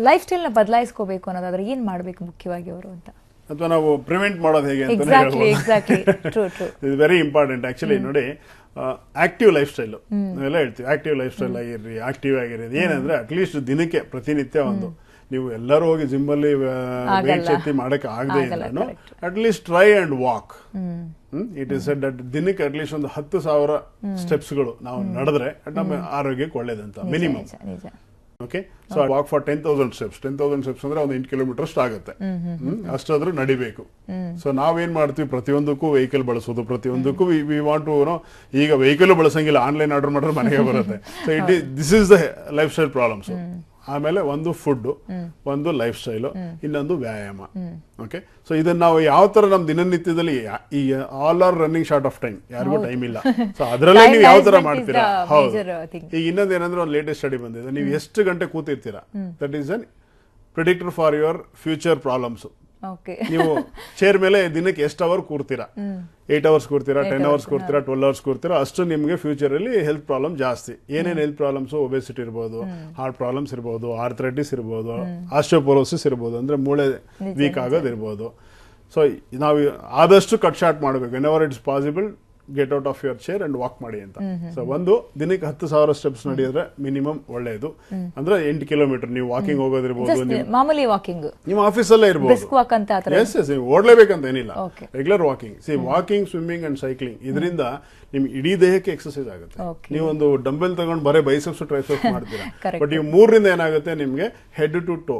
ಲೈಫ್ ಸ್ಟೈಲ್ನ ಬದಲಾಯಿಸ್ಕೋಬೇಕು ಅನ್ನೋದಾದ್ರೆ ಏನು ಮಾಡಬೇಕು ಮುಖ್ಯವಾಗಿ ಅವರು ಅಂತ, ಅಥವಾ ನಾವು ಪ್ರಿವೆಂಟ್ ಮಾಡೋದು ಹೇಗೆ ಅಂತ ಇದು ವೆರಿ ಇಂಪಾರ್ಟೆಂಟ್. ಆಕ್ಚುಲಿ ನೋಡಿ, ಆಕ್ಟಿವ್ ಲೈಫ್ ಸ್ಟೈಲ್ ನಾವೆಲ್ಲ ಹೇಳ್ತೀವಿ, ಆಕ್ಟಿವ್ ಲೈಫ್ ಸ್ಟೈಲ್ ಆಗಿರ್ರಿ, ಆಕ್ಟಿವ್ ಆಗಿರೋದು ಏನಂದ್ರೆ ಅಟ್ಲೀಸ್ಟ್ ದಿನಕ್ಕೆ ಪ್ರತಿನಿತ್ಯ ಒಂದು ನೀವು ಎಲ್ಲರೂ ಹೋಗಿ ಜಿಮ್ ಅಲ್ಲಿ ವೇಟ್ ಎತ್ತಿ ಮಾಡಕ್ಕೆ ಆಗದೆ ಇದ್ರೂ at least try and walk. It is said that ದಿನಕ್ಕೆ ಅಟ್ ಲೀಸ್ಟ್ ಒಂದು 10,000 ಸ್ಟೆಪ್ಸ್ಗಳು ನಾವು ನಡೆದ್ರೆ ನಮ್ಮ ಆರೋಗ್ಯಕ್ಕೆ ಒಳ್ಳೇದಂತ minimum. Okay, so walk for 10,000 steps. 10,000 steps ಅಂದ್ರೆ ಒಂದು 8 ಕಿಲೋಮೀಟರ್ ಅಷ್ಟು ಆಗುತ್ತೆ. ಅಷ್ಟಾದ್ರೂ ನಡಿಬೇಕು. ಸೊ ನಾವೇನ್ ಮಾಡ್ತೀವಿ, ಪ್ರತಿಯೊಂದಕ್ಕೂ ವೆಹಿಕಲ್ ಬಳಸೋದು, ಪ್ರತಿಯೊಂದಕ್ಕೂ ವಿ ವಾಂಟ್ ಟು ಈಗ ವೆಹಿಕಲ್ ಬಳಸಂಗಿಲ್ಲ, ಆನ್ಲೈನ್ ಆರ್ಡರ್ ಮಾಡಿದ್ರೆ ಮನೆಗೆ ಬರುತ್ತೆ. So this is the life style problems. ಆಮೇಲೆ ಒಂದು ಫುಡ್, ಒಂದು ಲೈಫ್ ಸ್ಟೈಲು, ಇನ್ನೊಂದು ವ್ಯಾಯಾಮ. ಓಕೆ, ಸೊ ಇದನ್ನ ನಾವು ಯಾವ ತರ ನಮ್ಮ ದಿನನಿತ್ಯದಲ್ಲಿ ಈ all are running short of time, ಯಾರಿಗೂ ಟೈಮ್ ಇಲ್ಲ. ಸೊ ಅದರಲ್ಲೇ ನೀವು ಯಾವ ತರ ಮಾಡ್ತೀರಾ? ಹೌದು. ಈಗ ಇನ್ನೊಂದು ಏನಂದ್ರೆ ಒಂದು ಲೇಟೆಸ್ಟ್ ಸ್ಟಡಿ ಬಂದಿದೆ, ನೀವು ಎಷ್ಟು ಗಂಟೆ ಕೂತಿರ್ತೀರಾ that is an predictor for your future problems. ನೀವು ಚೇರ್ ಮೇಲೆ ದಿನಕ್ಕೆ ಎಷ್ಟು ಅವರ್ ಕೂರ್ತೀರಾ, 8 ಅವರ್ಸ್ ಕೂರ್ತೀರಾ, 10 ಅವರ್ಸ್ ಕೂರ್ತೀರಾ, 12 ಅವರ್ಸ್ ಕೂರ್ತೀರಾ, ಅಷ್ಟು ನಿಮಗೆ ಫ್ಯೂಚರ್ ಅಲ್ಲಿ ಹೆಲ್ತ್ ಪ್ರಾಬ್ಲಮ್ ಜಾಸ್ತಿ. ಏನೇನು ಹೆಲ್ತ್ ಪ್ರಾಬ್ಲಮ್ಸ್, ಒಬೆಸಿಟಿ ಇರ್ಬೋದು, ಹಾರ್ಟ್ ಪ್ರಾಬ್ಲಮ್ಸ್ ಇರ್ಬೋದು, ಆರ್ಥರೈಟಿಸ್ ಇರ್ಬೋದು, ಆಸ್ಟಿಯೋಪೊರೋಸಿಸ್ ಇರ್ಬೋದು, ಅಂದ್ರೆ ಮೂಳೆ ವೀಕ್ ಆಗೋದಿರ್ಬೋದು. ಸೊ ನಾವು ಆದಷ್ಟು ಕಟ್ ಶಾರ್ಟ್ ಮಾಡಬೇಕು. Whenever it's possible get out of your chair and walk ಮಾಡಿ ಅಂತ. ಸೊ ಒಂದು ದಿನಕ್ಕೆ 10,000 ಸ್ಟೆಪ್ಸ್ ನಡೆಯಿದ್ರೆ ಮಿನಿಮಮ್ ಒಳ್ಳೆಯದು. ಅಂದ್ರೆ 8 ಕಿಲೋಮೀಟರ್ ನೀವು ವಾಕಿಂಗ್ ಹೋಗೋದಿರ್ಬೋದು, ಮಾಮೂಲಿ ವಾಕಿಂಗ್ ನಿಮ್ಮ ಆಫೀಸಲ್ಲೇ ಇರ್ಬೋದು. ನೀವು ಓಡ್ಲೇಬೇಕಂತ ಏನಿಲ್ಲ, regular walking. C walking, swimming and cycling, ಇದರಿಂದ ನಿಮ್ಗೆ ಇಡೀ ದೇಹಕ್ಕೆ ಎಕ್ಸರ್ಸೈಸ್ ಆಗುತ್ತೆ. ನೀವು ಒಂದು ಡಂಬೆಲ್ ತಗೊಂಡು ಬರೀ ಬೈಸೆಪ್ಸ್ ಟ್ರೈಸೆಪ್ಸ್ ಮಾಡ್ತೀರಾ, ಬಟ್ ನೀವು 3ರಿಂದ ಏನಾಗುತ್ತೆ, ನಿಮ್ಗೆ head to toe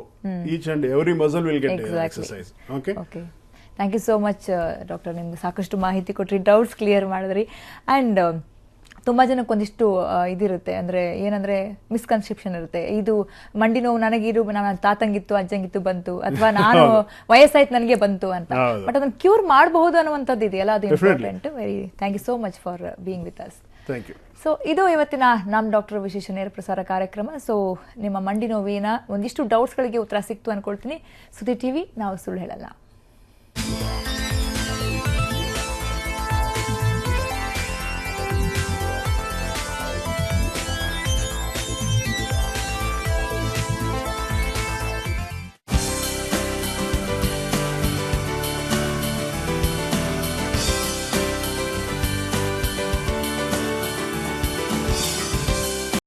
each and every muscle will get exercise. Okay, thank you so much doctor. ನಿಮ್ಗೆ ಸಾಕಷ್ಟು ಮಾಹಿತಿ ಕೊಟ್ರಿ, ಡೌಟ್ಸ್ ಕ್ಲಿಯರ್ ಮಾಡಿದ್ರಿ. ಆ್ಯಂಡ್ ತುಂಬ ಜನಕ್ಕೆ ಒಂದಿಷ್ಟು ಇದಿರುತ್ತೆ, ಅಂದರೆ ಏನಂದರೆ ಮಿಸ್ಕನ್ಸೆಪ್ಷನ್ ಇರುತ್ತೆ, ಇದು ಮಂಡಿ ನೋವು ನನಗಿರು, ನನ್ನ ತಾತಂಗಿತ್ತು, ಅಜ್ಜಂಗಿತ್ತು ಬಂತು, ಅಥವಾ ನಾನು ವಯಸ್ಸಾಯ್ತು ನನಗೆ ಬಂತು ಅಂತ. ಬಟ್ ಅದನ್ನು ಕ್ಯೂರ್ ಮಾಡಬಹುದು ಅನ್ನುವಂಥದ್ದು ಇದೆಯಲ್ಲ, ಅದು important. Very thank you so much for being with us. Thank you. So ಇದು ಇವತ್ತಿನ ನಮ್ಮ ಡಾಕ್ಟರ್ ವಿಶೇಷ ನೇರ ಪ್ರಸಾರ ಕಾರ್ಯಕ್ರಮ. ಸೊ ನಿಮ್ಮ ಮಂಡಿ ನೋವಿನ ಒಂದಿಷ್ಟು ಡೌಟ್ಸ್ಗಳಿಗೆ ಉತ್ತರ ಸಿಕ್ತು ಅನ್ಕೊಳ್ತೀನಿ. ಸುದ್ದಿ ಟಿವಿ, ನಾವು ಸುಳ್ಳು ಹೇಳಲ್ಲ.